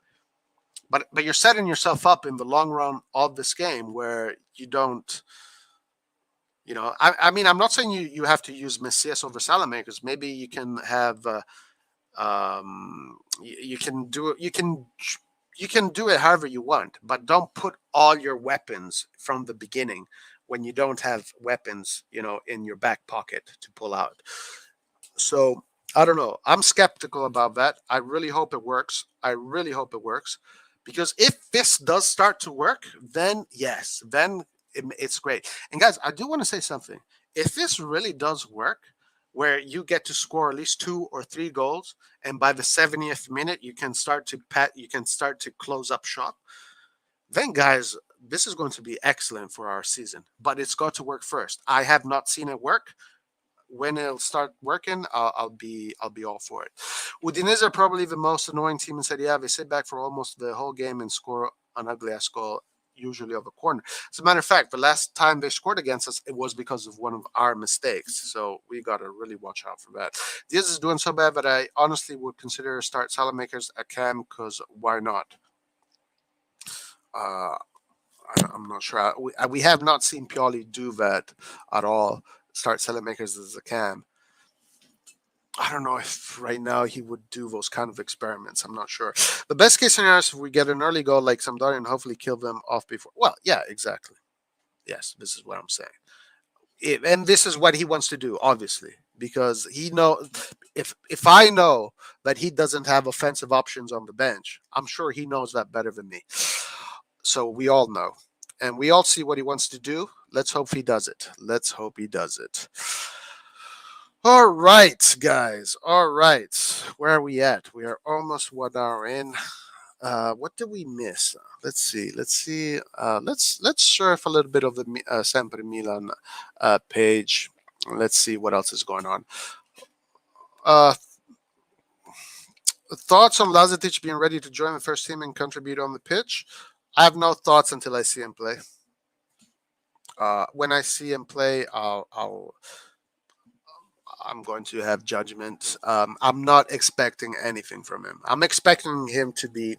Speaker 1: But you're setting yourself up in the long run of this game where you don't. I mean, I'm not saying you have to use Messias over Salamakers. Maybe you can have. You can do it. You can do it however you want, but don't put all your weapons from the beginning when you don't have weapons, in your back pocket to pull out. So I don't know. I'm skeptical about that. I really hope it works. Because if this does start to work, then yes, then it's great. And guys, I do want to say something. If this really does work, where you get to score at least 2 or 3 goals, and by the 70th minute you can start to close up shop, then guys, this is going to be excellent for our season. But it's got to work first. I have not seen it work. When it'll start working, I'll be all for it. Udinese are probably the most annoying team in Serie A. They sit back for almost the whole game and score an ugly ass goal, usually of a corner. As a matter of fact, the last time they scored against us, it was because of one of our mistakes. So we got to really watch out for that. Diaz is doing so bad that I honestly would consider start Salamakers at Cam because why not? I'm not sure. We have not seen Pioli do that at all. Start Salamakers as a Cam. I don't know if right now he would do those kind of experiments. I'm not sure. The best case scenario is if we get an early goal like Sampdoria and hopefully kill them off before. Well, yeah, exactly. Yes, this is what I'm saying. And this is what he wants to do, obviously, because he knows if I know that he doesn't have offensive options on the bench, I'm sure he knows that better than me. So we all know. And we all see what he wants to do. Let's hope he does it. All right, guys. All right. Where are we at? We are almost 1 hour in. What did we miss? Let's see. Let's surf a little bit of the Sempre Milan page. Let's see what else is going on. Thoughts on Lazetic being ready to join the first team and contribute on the pitch? I have no thoughts until I see him play. When I see him play, I'm going to have judgment. I'm not expecting anything from him. I'm expecting him to be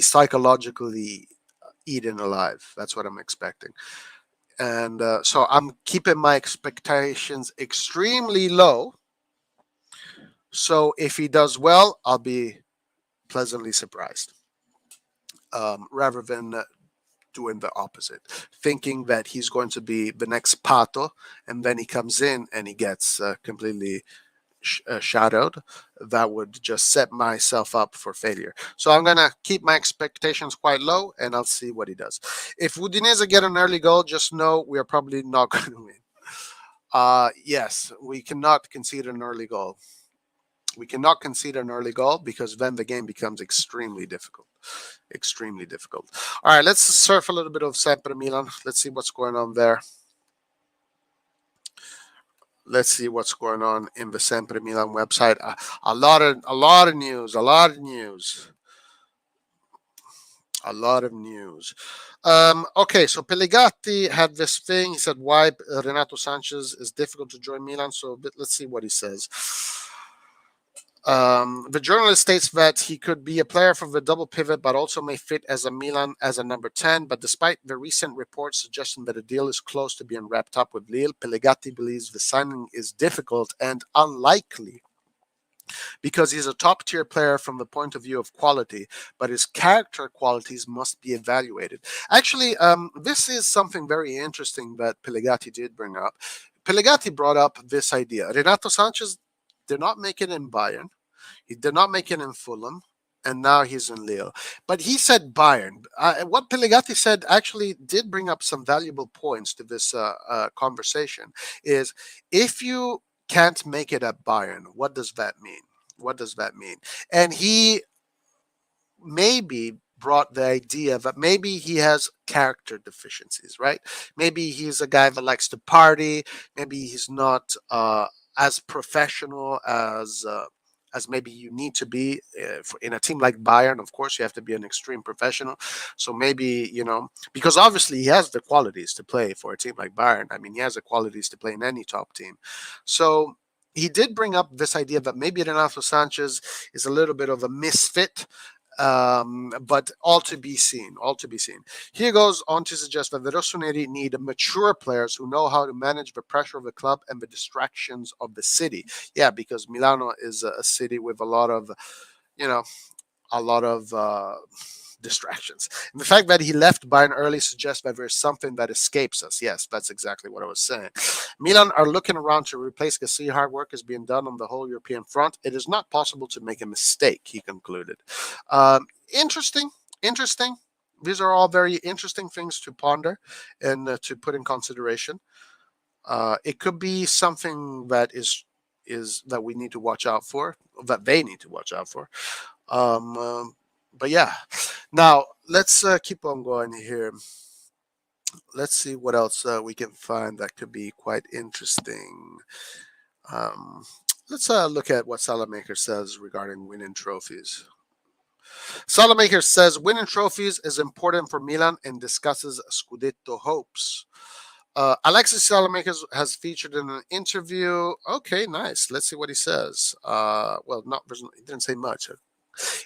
Speaker 1: psychologically eaten alive. That's what I'm expecting. And so I'm keeping my expectations extremely low. So if he does well, I'll be pleasantly surprised. Rather than doing the opposite, thinking that he's going to be the next Pato, and then he comes in and he gets completely shadowed. That would just set myself up for failure. So I'm going to keep my expectations quite low, and I'll see what he does. If Udinese get an early goal, just know we are probably not going to win. Yes, we cannot concede an early goal. We cannot concede an early goal because then the game becomes extremely difficult. All right, let's surf a little bit of Sempre Milan. Let's see what's going on there. Let's see what's going on in the Sempre Milan website. A lot of news. A lot of news. A lot of news. Okay, so Pellegatti had this thing. He said why Renato Sanchez is difficult to join Milan. So let's see what he says. The journalist states that he could be a player for the double pivot, but also may fit as a Milan as a number 10. But despite the recent reports suggesting that a deal is close to being wrapped up with Lille, Pellegatti believes the signing is difficult and unlikely because he's a top tier player from the point of view of quality, but his character qualities must be evaluated. Actually, this is something very interesting that Pellegatti did bring up. Pellegatti brought up this idea. Renato Sanchez did not make it in Bayern. He did not make it in Fulham, and now he's in Lille. But he said Bayern. What Pellegatti said actually did bring up some valuable points to this conversation. Is if you can't make it at Bayern, what does that mean? What does that mean? And he maybe brought the idea that maybe he has character deficiencies, right? Maybe he's a guy that likes to party. Maybe he's not as professional as maybe you need to be in a team like Bayern. Of course, you have to be an extreme professional. So maybe, because obviously he has the qualities to play for a team like Bayern. I mean, he has the qualities to play in any top team. So he did bring up this idea that maybe Renato Sanchez is a little bit of a misfit, but all to be seen. All to be seen. He goes on to suggest that the Rossoneri need mature players who know how to manage the pressure of the club and the distractions of the city. Yeah, because Milano is a city with you know, a lot of distractions. And the fact that he left Bayern early suggests that there's something that escapes us. Yes, that's exactly what I was saying. Milan are looking around to replace Gassi. Hard work is being done on the whole European front. It is not possible to make a mistake, he concluded. Interesting, interesting. These are all very interesting things to ponder and to put in consideration. It could be something that is that we need to watch out for, that they need to watch out for. But yeah, now let's keep on going here. Let's see what else we can find that could be quite interesting. Um, let's look at what Salamaker says regarding winning trophies. Salamaker says winning trophies is important for Milan and discusses Scudetto hopes. Alexis Salamaker has featured in an interview. Okay, nice. Let's see what he says. Well, he didn't say much.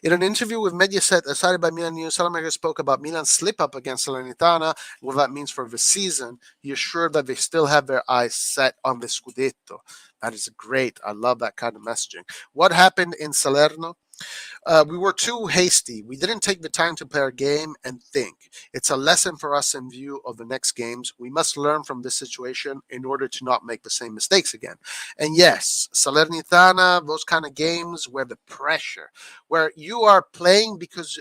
Speaker 1: In an interview with Mediaset, cited by Milan News, Salamaker spoke about Milan's slip-up against Salernitana and what that means for the season. He assured that they still have their eyes set on the Scudetto. That is great. I love that kind of messaging. What happened in Salerno? We were too hasty. We didn't take the time to play our game and think. It's a lesson for us in view of the next games. We must learn from this situation in order to not make the same mistakes again. And yes, Salernitana, those kind of games where the pressure, where you are playing because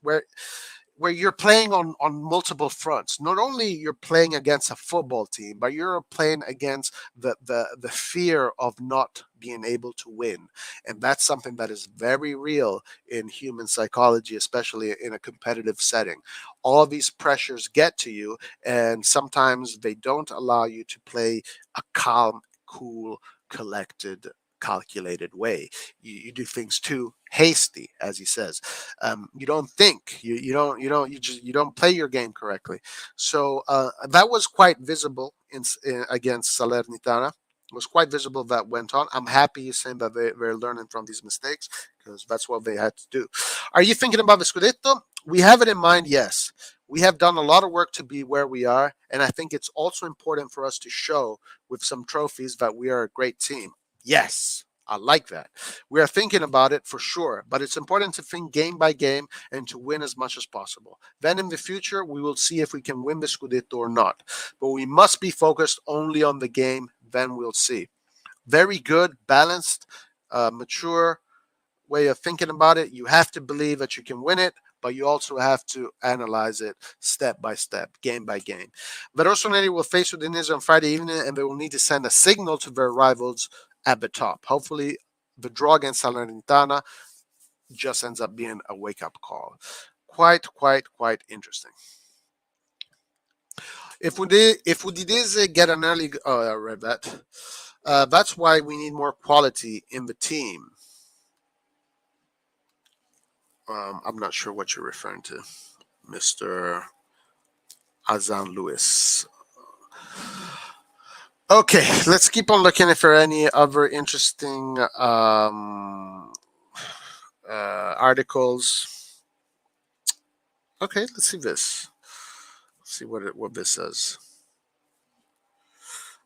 Speaker 1: where you're playing on multiple fronts. Not only you're playing against a football team, but you're playing against the fear of not being able to win. And that's something that is very real in human psychology, especially in a competitive setting. All these pressures get to you, and sometimes they don't allow you to play a calm, cool, collected, calculated way. You do things too hasty, as he says. You don't think. You don't play your game correctly. So that was quite visible against Salernitana. It was quite visible that went on. I'm happy you're saying that they're learning from these mistakes because that's what they had to do. Are you thinking about the Scudetto? We have it in mind, yes. We have done a lot of work to be where we are, and I think it's also important for us to show with some trophies that we are a great team. Yes, I like that. We are thinking about it for sure, but it's important to think game by game and to win as much as possible. Then in the future, we will see if we can win the Scudetto or not. But we must be focused only on the game, then we'll see. Very good, balanced, mature way of thinking about it. You have to believe that you can win it, but you also have to analyze it step by step, game by game. The Rossoneri will face Udinese on Friday evening, and they will need to send a signal to their rivals at the top. Hopefully, the draw against Salernitana just ends up being a wake-up call. Quite interesting. If Udinese get an early, I read that. That's why we need more quality in the team. I'm not sure what you're referring to, Mr. Azan Lewis. Okay, let's keep on looking if there are any other interesting articles. Okay, let's see this. Let's see what this says.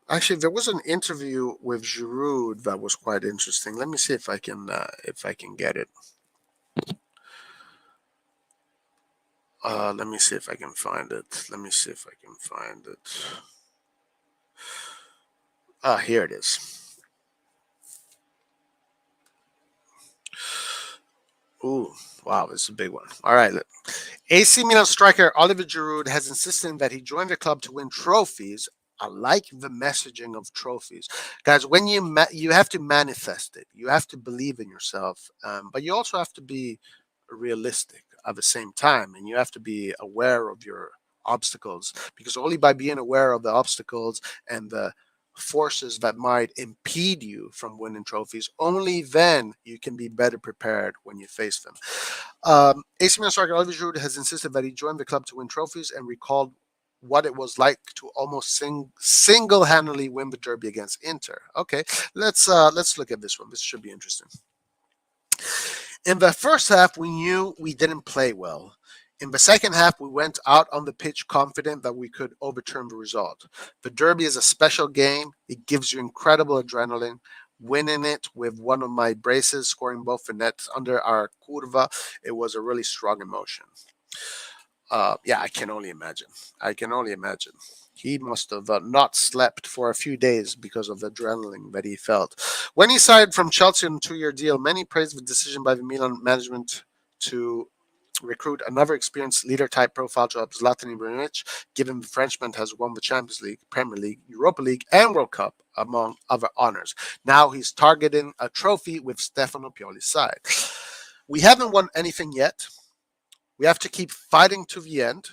Speaker 1: Actually, there was an interview with Giroud that was quite interesting. Let me see if I can get it. Let me see if I can find it. Let me see if I can find it. Ah, here it is. Ooh, wow, this is a big one. All right. AC Milan striker Oliver Giroud has insisted that he joined the club to win trophies. I like the messaging of trophies, guys. When you have to manifest it, you have to believe in yourself, but you also have to be realistic at the same time, and you have to be aware of your obstacles, because only by being aware of the obstacles and the forces that might impede you from winning trophies, only then you can be better prepared when you face them. AC Milan striker Olivier Giroud has insisted that he joined the club to win trophies and recalled what it was like to almost single-handedly win the derby against Inter. Okay, let's look at this one. This should be interesting. In the first half, we knew we didn't play well. In the second half, we went out on the pitch confident that we could overturn the result. The derby is a special game. It gives you incredible adrenaline. Winning it with one of my braces, scoring both the nets under our curva, it was a really strong emotion. Yeah, I can only imagine. I can only imagine. He must have not slept for a few days because of the adrenaline that he felt. When he signed from Chelsea on a 2-year deal, many praised the decision by the Milan management to recruit another experienced leader type profile to Zlatan Ibrahimovic, given the Frenchman has won the Champions League, Premier League, Europa League, and World Cup, among other honors. Now he's targeting a trophy with Stefano Pioli's side. We haven't won anything yet. We have to keep fighting to the end.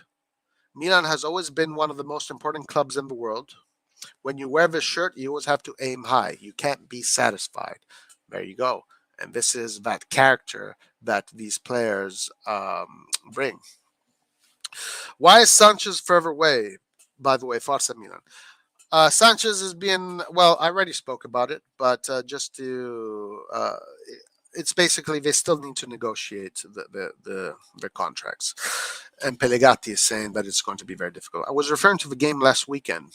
Speaker 1: Milan has always been one of the most important clubs in the world. When you wear this shirt, you always have to aim high. You can't be satisfied. There you go. And this is that character that these players bring. Why is Sanches further away? By the way, Forza Milan. Sanches is being, well, I already spoke about it, but just to it's basically they still need to negotiate the contracts, and Pellegatti is saying that it's going to be very difficult. I was referring to the game last weekend.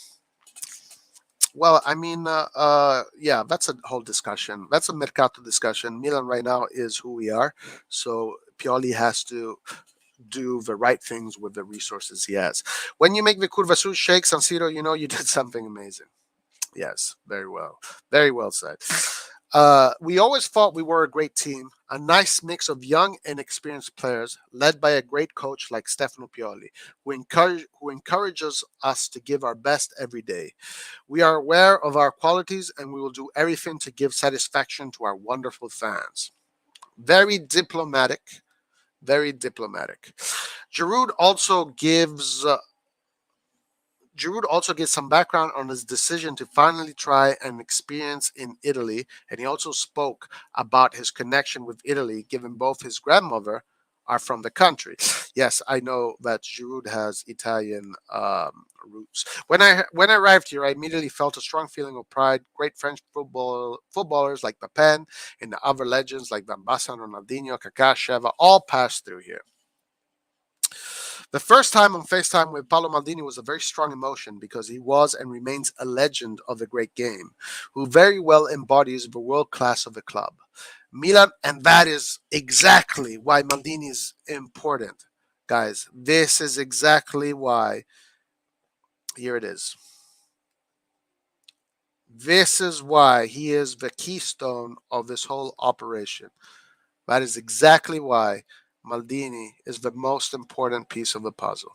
Speaker 1: Well, I mean, yeah, that's a whole discussion. That's a mercato discussion. Milan right now is who we are, so Pioli has to do the right things with the resources he has. When you make the Curva Sud shake San Siro, you know you did something amazing. Yes, very well. Very well said. We always thought we were a great team, a nice mix of young and experienced players, led by a great coach like Stefano Pioli, who encourages us to give our best every day. We are aware of our qualities, and we will do everything to give satisfaction to our wonderful fans. Very diplomatic. Very diplomatic. Giroud also gives Giroud also gives some background on his decision to finally try an experience in Italy, and he also spoke about his connection with Italy, given both his grandmother are from the country. Yes, I know that Giroud has Italian roots. When I arrived here, I immediately felt a strong feeling of pride. Great French footballers like Papin and the other legends like Van Basten, Ronaldinho, Kaká, Sheva all passed through here. The first time on FaceTime with Paolo Maldini was a very strong emotion because he was and remains a legend of the great game, who very well embodies the world class of the club. Milan, and that is exactly why Maldini is important. Guys, this is exactly why. Here it is. This is why he is the keystone of this whole operation. That is exactly why Maldini is the most important piece of the puzzle.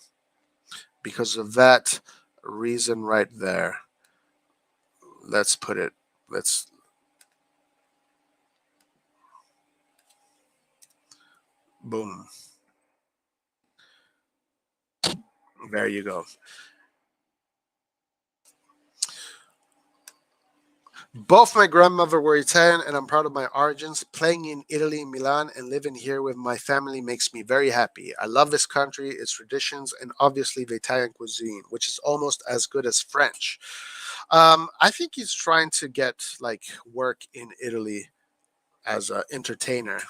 Speaker 1: Because of that reason right there. Let's put it, let's, boom. There you go. Both my grandmother were Italian, and I'm proud of my origins. Playing in Italy, Milan, and living here with my family makes me very happy. I love this country, its traditions, and obviously the Italian cuisine, which is almost as good as French. I think he's trying to get like work in Italy as an entertainer.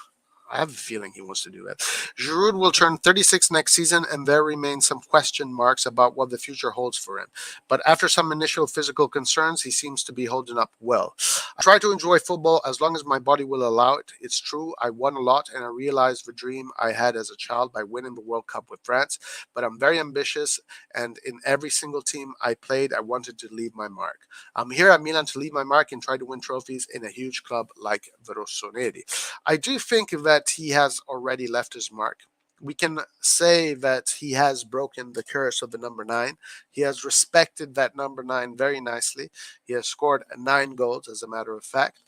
Speaker 1: I have a feeling he wants to do that. Giroud will turn 36 next season, and there remain some question marks about what the future holds for him. But after some initial physical concerns, he seems to be holding up well. I try to enjoy football as long as my body will allow it. It's true, I won a lot, and I realized the dream I had as a child by winning the World Cup with France. But I'm very ambitious, and in every single team I played, I wanted to leave my mark. I'm here at Milan to leave my mark and try to win trophies in a huge club like the Rossoneri. I do think that he has already left his mark. We can say that he has broken the curse of the number nine. He has respected that number nine very nicely. He has scored 9 goals, as a matter of fact.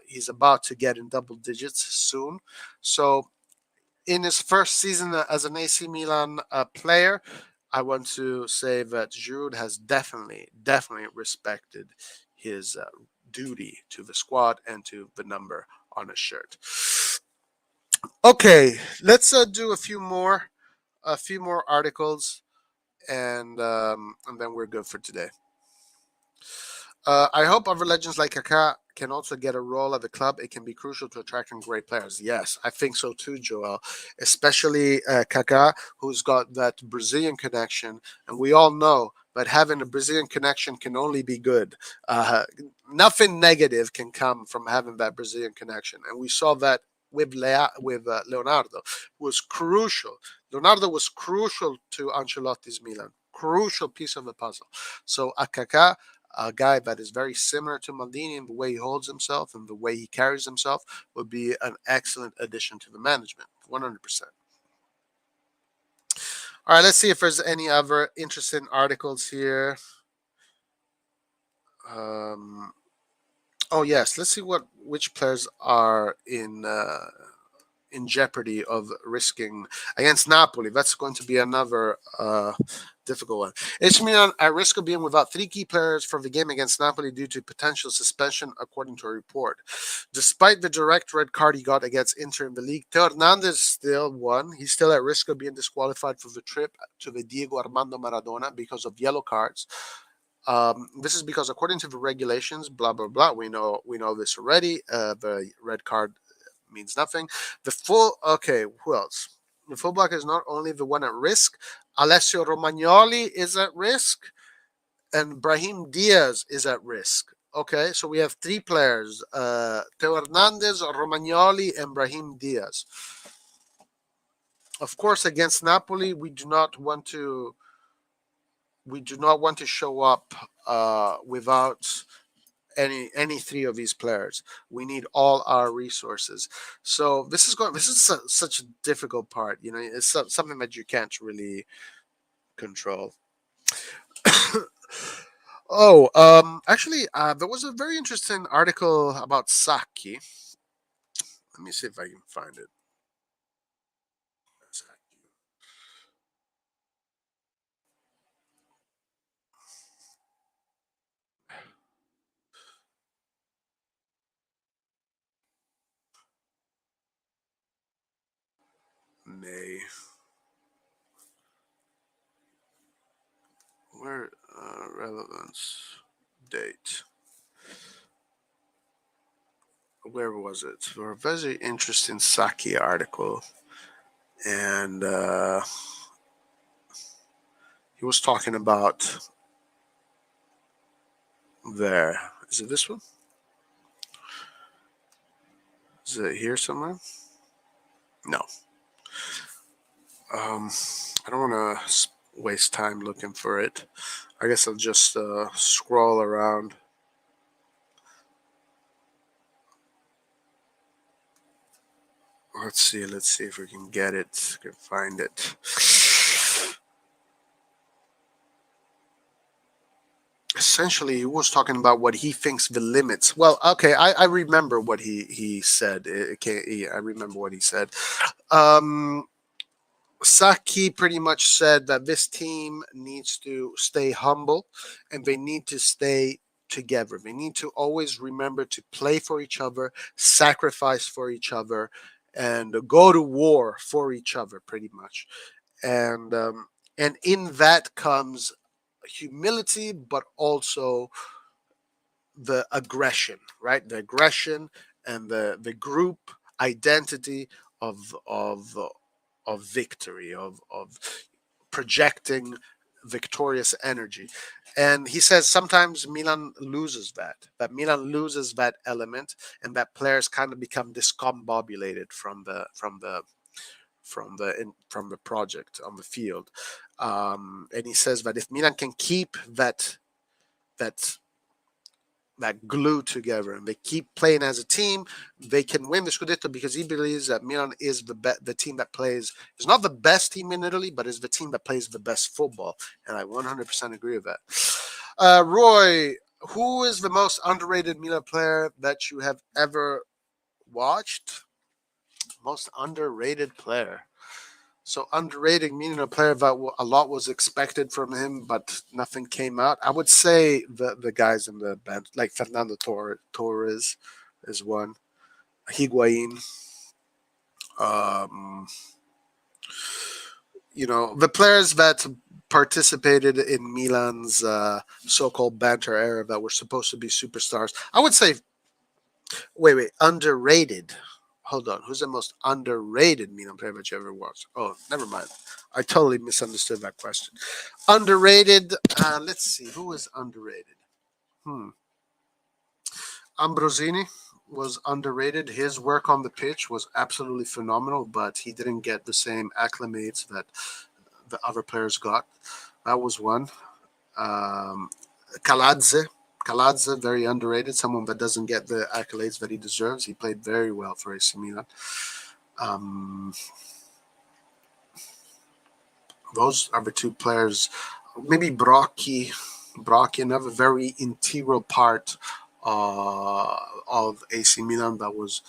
Speaker 1: He's about to get in double digits soon. So, in his first season as an AC Milan player, I want to say that Giroud has definitely respected his duty to the squad and to the number on his shirt. Okay, let's do a few more articles, and then we're good for today. I hope other legends like Kaká can also get a role at the club. It can be crucial to attracting great players. Yes, I think so too, Joel. Especially Kaká, who's got that Brazilian connection, and we all know that having a Brazilian connection can only be good. Nothing negative can come from having that Brazilian connection, and we saw that with Leonardo was crucial. Leonardo was crucial to Ancelotti's Milan. Crucial piece of the puzzle. So Kaká, a guy that is very similar to Maldini in the way he holds himself and the way he carries himself, would be an excellent addition to the management. 100%. All right, let's see if there's any other interesting articles here. Um, oh yes, let's see which players are in jeopardy of risking against Napoli. That's going to be another difficult one. AC Milan at risk of being without 3 key players for the game against Napoli due to potential suspension, according to a report. Despite the direct red card he got against Inter in the league, Teo Hernandez still won. He's still at risk of being disqualified for the trip to the Diego Armando Maradona because of yellow cards. This is because, according to the regulations, blah blah blah. We know this already. The red card means nothing. Who else? The fullback is not only the one at risk. Alessio Romagnoli is at risk, and Brahim Diaz is at risk. Okay, so we have 3 players: Teo Hernandez, Romagnoli, and Brahim Diaz. Of course, against Napoli, we do not want to show up without any 3 of these players. We need all our resources. So this is such a difficult part. It's something that you can't really control. Actually, there was a very interesting article about Saki. Let me see if I can find it. Nay. Where relevance date? Where was it? For a very interesting Saki article, and he was talking about there. Is it this one? Is it here somewhere? No. I don't want to waste time looking for it. I guess I'll just scroll around. Let's see if we can get it, can find it. Essentially, he was talking about what he thinks the limits. Well, okay, I remember what he said. I remember what he said. Saki pretty much said that this team needs to stay humble and they need to stay together. They need to always remember to play for each other, sacrifice for each other, and go to war for each other, pretty much. And in that comes humility, but also the aggression, right? The aggression and the group identity of victory, of projecting victorious energy. And he says sometimes Milan loses that Milan loses that element, and that players kind of become discombobulated from the project on the field. And he says that if Milan can keep that that glue together and they keep playing as a team, they can win the Scudetto, because he believes that Milan is the team that plays, is not the best team in Italy, but is the team that plays the best football. And I 100% agree with that. Roy, who is the most underrated Milan player that you have ever watched? Most underrated player. So underrated, meaning a player that a lot was expected from him, but nothing came out. I would say the guys in the band, like Fernando Torres, is one. Higuain. Um, the players that participated in Milan's so-called banter era that were supposed to be superstars. I would say, wait, underrated. Hold on. Who's the most underrated Milan player that you ever watched? Oh, never mind. I totally misunderstood that question. Underrated. Let's see. Who is underrated? Ambrosini was underrated. His work on the pitch was absolutely phenomenal, but he didn't get the same acclimates that the other players got. That was one. Kaladze. Kaladze, very underrated. Someone that doesn't get the accolades that he deserves. He played very well for AC Milan. Those are the two players. Maybe Brocchi, another very integral part of AC Milan that was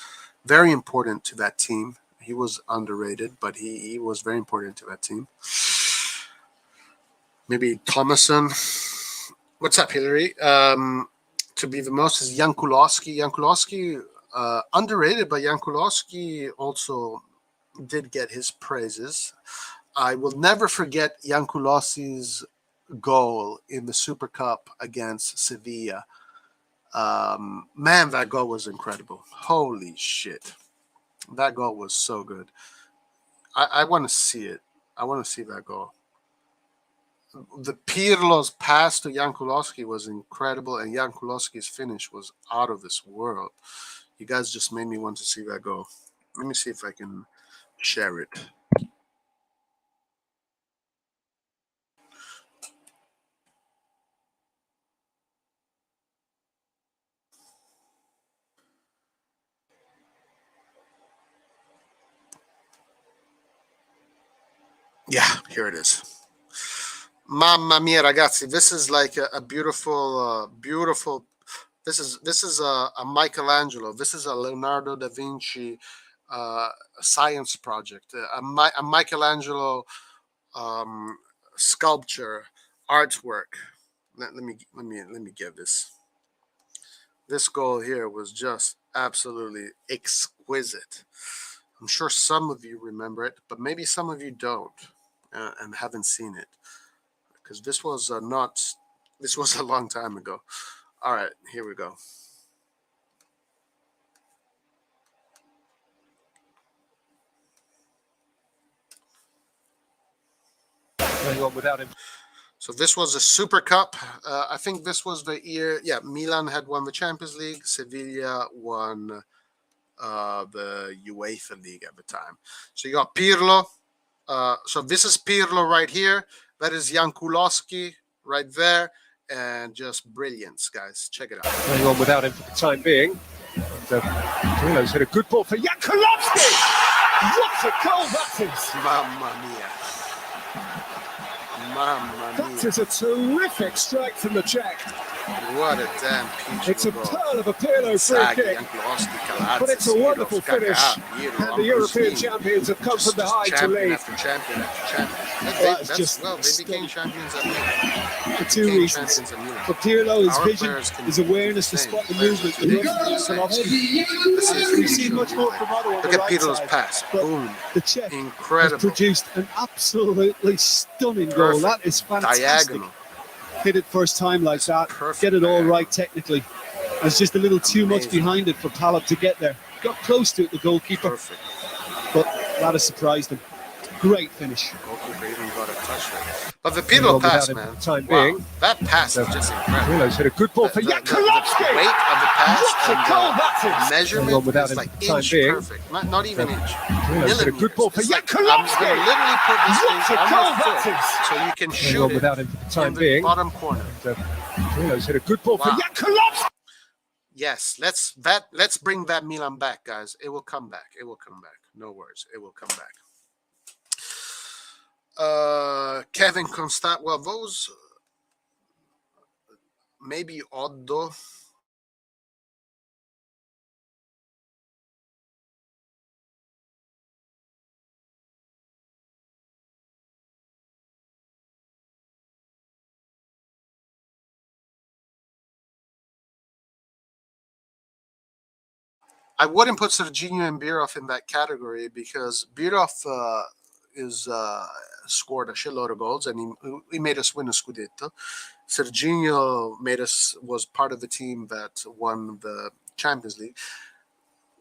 Speaker 1: very important to that team. He was underrated, but he was very important to that team. Maybe Thomason. What's up, Hillary? To be the most is Jan Kulowski. Jan Kulowski, underrated, but Jan Kulowski also did get his praises. I will never forget Jan Kulowski's goal in the Super Cup against Sevilla. Man, that goal was incredible. Holy shit. That goal was so good. I want to see it. I want to see that goal. The Pirlo's pass to Jan Kulowski was incredible, and Jan Kulowski's finish was out of this world. You guys just made me want to see that goal. Let me see if I can share it. Yeah, here it is. Mamma mia, ragazzi! This is like a beautiful, beautiful. This is a Michelangelo. This is a Leonardo da Vinci science project. A Michelangelo sculpture artwork. Let me get this. This goal here was just absolutely exquisite. I'm sure some of you remember it, but maybe some of you don't and haven't seen it, because this was this was a long time ago. All right, here we go. Going on without him. So this was a Super Cup. I think this was the year. Yeah, Milan had won the Champions League. Sevilla won the UEFA League at the time. So you got Pirlo. So this is Pirlo right here. That is Jan Kulowski right there. And just brilliance, guys. Check it out.
Speaker 2: Going on without him for the time being. Pirlo's hit a good ball for Jan Kulowski. What a goal that is!
Speaker 1: Mamma mia. Mamma mia.
Speaker 2: That is a terrific strike from the Czech.
Speaker 1: What a damn peach
Speaker 2: It's a
Speaker 1: of a goal.
Speaker 2: pearl of a Pirlo free
Speaker 1: Inzaghi,
Speaker 2: kick.
Speaker 1: anche Osti, Calazzi,
Speaker 2: But it's a wonderful
Speaker 1: Seedorf,
Speaker 2: finish.
Speaker 1: Kaká, Pirlo,
Speaker 2: And the European
Speaker 1: Ambrosini.
Speaker 2: champions have come from behind to
Speaker 1: champion
Speaker 2: lead.
Speaker 1: after champion after champion.
Speaker 2: That's
Speaker 1: They became champions at Milan.
Speaker 2: For two
Speaker 1: Became
Speaker 2: reasons.
Speaker 1: champions at Milan.
Speaker 2: For Pirlo, his
Speaker 1: Our
Speaker 2: vision,
Speaker 1: players can
Speaker 2: his awareness
Speaker 1: do
Speaker 2: to
Speaker 1: the
Speaker 2: spot the
Speaker 1: same.
Speaker 2: movement,
Speaker 1: Players
Speaker 2: the
Speaker 1: can do the same.
Speaker 2: Golovkin. We've seen much more from Ottawa on
Speaker 1: Look
Speaker 2: the
Speaker 1: at
Speaker 2: right
Speaker 1: Pirlo's
Speaker 2: side,
Speaker 1: pass.
Speaker 2: but
Speaker 1: Boom.
Speaker 2: the Czech has
Speaker 1: Incredible.
Speaker 2: produced an absolutely stunning goal. That is fantastic.
Speaker 1: Diagonal.
Speaker 2: Hit it first time like that.
Speaker 1: Perfect
Speaker 2: Get it all
Speaker 1: diagonal.
Speaker 2: right technically. There's just a little too much
Speaker 1: Amazing.
Speaker 2: behind it for Palop to get there. Got close to it, the goalkeeper,
Speaker 1: Perfect.
Speaker 2: but that has surprised him. Great finish.
Speaker 1: Goalkeeper even got a touch there. But the Pirlo pass,
Speaker 2: without
Speaker 1: man.
Speaker 2: it, time
Speaker 1: Wow.
Speaker 2: being.
Speaker 1: That pass is just incredible.
Speaker 2: Pirlo's hit a good ball for
Speaker 1: The
Speaker 2: Yakulovsky.
Speaker 1: weight of the pass
Speaker 2: What a
Speaker 1: and
Speaker 2: goal that
Speaker 1: the
Speaker 2: is.
Speaker 1: measurement
Speaker 2: without
Speaker 1: is
Speaker 2: it,
Speaker 1: like
Speaker 2: time
Speaker 1: inch
Speaker 2: being.
Speaker 1: perfect. Not even inch.
Speaker 2: Pirlo's hit a good ball for
Speaker 1: It's like, I'm
Speaker 2: Yakulovsky.
Speaker 1: going to literally put this
Speaker 2: What
Speaker 1: thing
Speaker 2: a
Speaker 1: on
Speaker 2: goal
Speaker 1: my
Speaker 2: that
Speaker 1: foot
Speaker 2: is.
Speaker 1: so you can shoot it
Speaker 2: without it, time
Speaker 1: in the
Speaker 2: being.
Speaker 1: bottom corner.
Speaker 2: Pirlo's hit a good ball for
Speaker 1: Wow.
Speaker 2: Yakulovsky.
Speaker 1: Yes, let's bring that Milan back, guys. It will come back. It will come back. No worries. It will come back. Kevin Constant. Well, those maybe Oddo. I wouldn't put Serginho and Birov in that category because Birov scored a shitload of goals and he made us win a Scudetto. Serginho was part of the team that won the Champions League.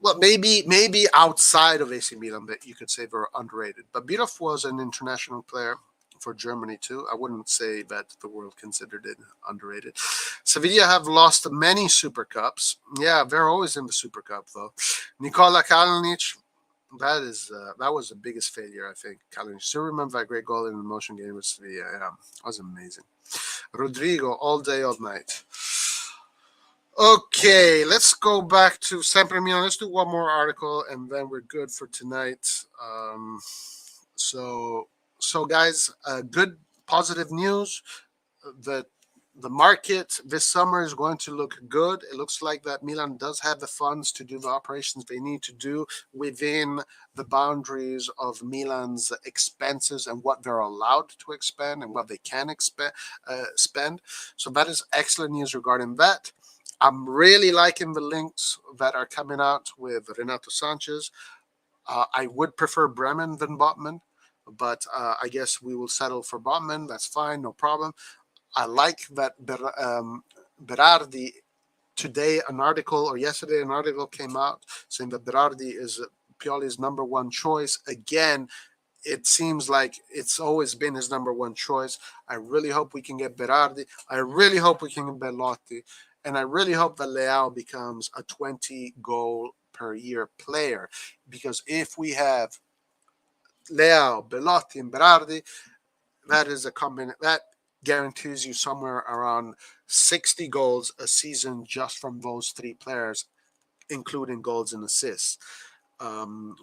Speaker 1: Well, maybe outside of AC Milan, that you could say they're underrated. But Birov was an international player for Germany too. I wouldn't say that the world considered it underrated. Sevilla have lost many Super Cups. Yeah, they're always in the Super Cup though. Nikola Kalinic, that was the biggest failure, I think. Kalinic, still remember that great goal in the motion game with Sevilla. Yeah, that was amazing. Rodrigo, all day, all night. Okay, let's go back to Sempre Milan. Let's do one more article and then we're good for tonight. So guys, good positive news that the market this summer is going to look good. It looks like that Milan does have the funds to do the operations they need to do within the boundaries of Milan's expenses and what they're allowed to expend and what they can spend. So that is excellent news regarding that. I'm really liking the links that are coming out with Renato Sanches. I would prefer Bremen than Botman, but I guess we will settle for Botman. That's fine, no problem. I like that Berardi, today an article, or yesterday an article came out saying that Berardi is Pioli's number one choice. Again, it seems like it's always been his number one choice. I really hope we can get Berardi. I really hope we can get Belotti. And I really hope that Leao becomes a 20 goal per year player. Because if we have Leao, Belotti, and Berardi, that is a combination that guarantees you somewhere around 60 goals a season just from those three players, including goals and assists.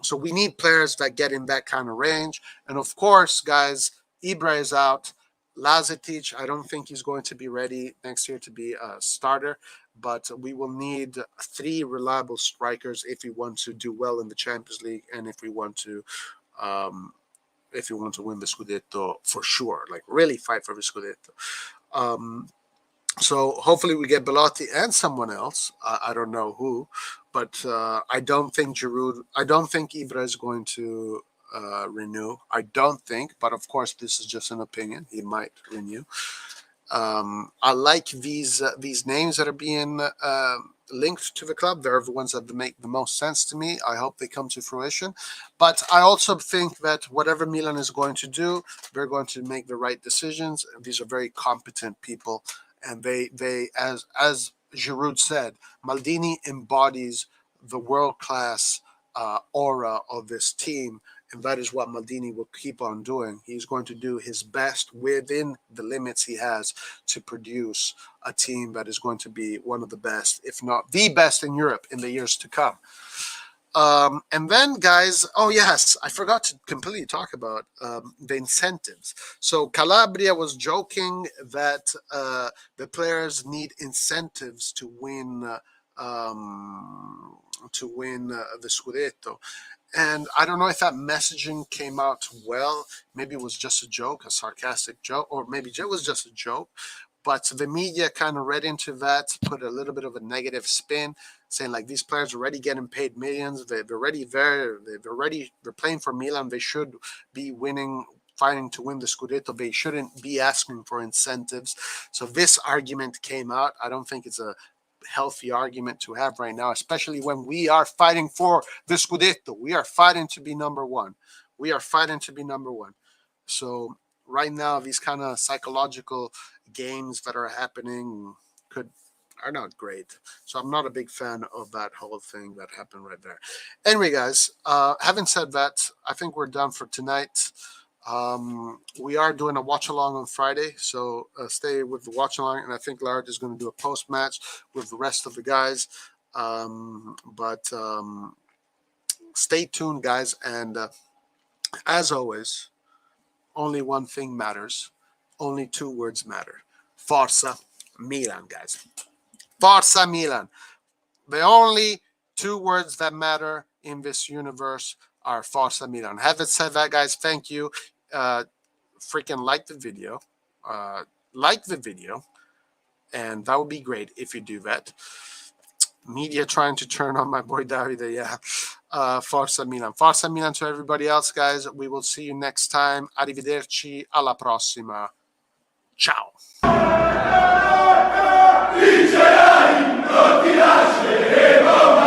Speaker 1: So we need players that get in that kind of range. And of course, guys, Ibra is out. Lazetic, I don't think he's going to be ready next year to be a starter, but we will need three reliable strikers if we want to do well in the Champions League and if we want to win the Scudetto for sure, like really fight for the Scudetto. So hopefully we get Belotti and someone else. I don't know who, but I don't think Ibra is going to renew. I don't think, but of course this is just an opinion. He might renew. I like these names that are being linked to the club. They're the ones that make the most sense to me. I hope they come to fruition. But I also think that whatever Milan is going to do, they're going to make the right decisions. These are very competent people. And they as Giroud said, Maldini embodies the world-class aura of this team. And that is what Maldini will keep on doing. He's going to do his best within the limits he has to produce a team that is going to be one of the best, if not the best in Europe in the years to come. And then, guys, oh yes, I forgot to completely talk about the incentives. So Calabria was joking that the players need incentives to win the Scudetto. And I don't know if that messaging came out well. Maybe it was just a joke, a sarcastic joke, or maybe it was just a joke. But the media kind of read into that, put a little bit of a negative spin, saying like these players are already getting paid millions. They're already there. They're playing for Milan. They should be winning, fighting to win the Scudetto. They shouldn't be asking for incentives. So this argument came out. I don't think it's a healthy argument to have right now, especially when we are fighting for the Scudetto. We are fighting to be number one. So right now, these kind of psychological games that are happening are not great. So I'm not a big fan of that whole thing that happened right there. Anyway, guys, having said that, I think we're done for tonight. We are doing a watch along on Friday, so stay with the watch along, and I think Lard is going to do a post match with the rest of the guys. But stay tuned, guys, and as always, only one thing matters. Only two words matter. Forza Milan, guys. Forza Milan. The only two words that matter in this universe are Forza Milan. Having said that, guys, thank you. Freaking like the video. And that would be great if you do that. Media trying to turn on my boy Davide. Yeah. Forza Milan. Forza Milan to everybody else, guys. We will see you next time. Arrivederci. Alla prossima. Ciao.
Speaker 3: Vincerai, non ti lasceremo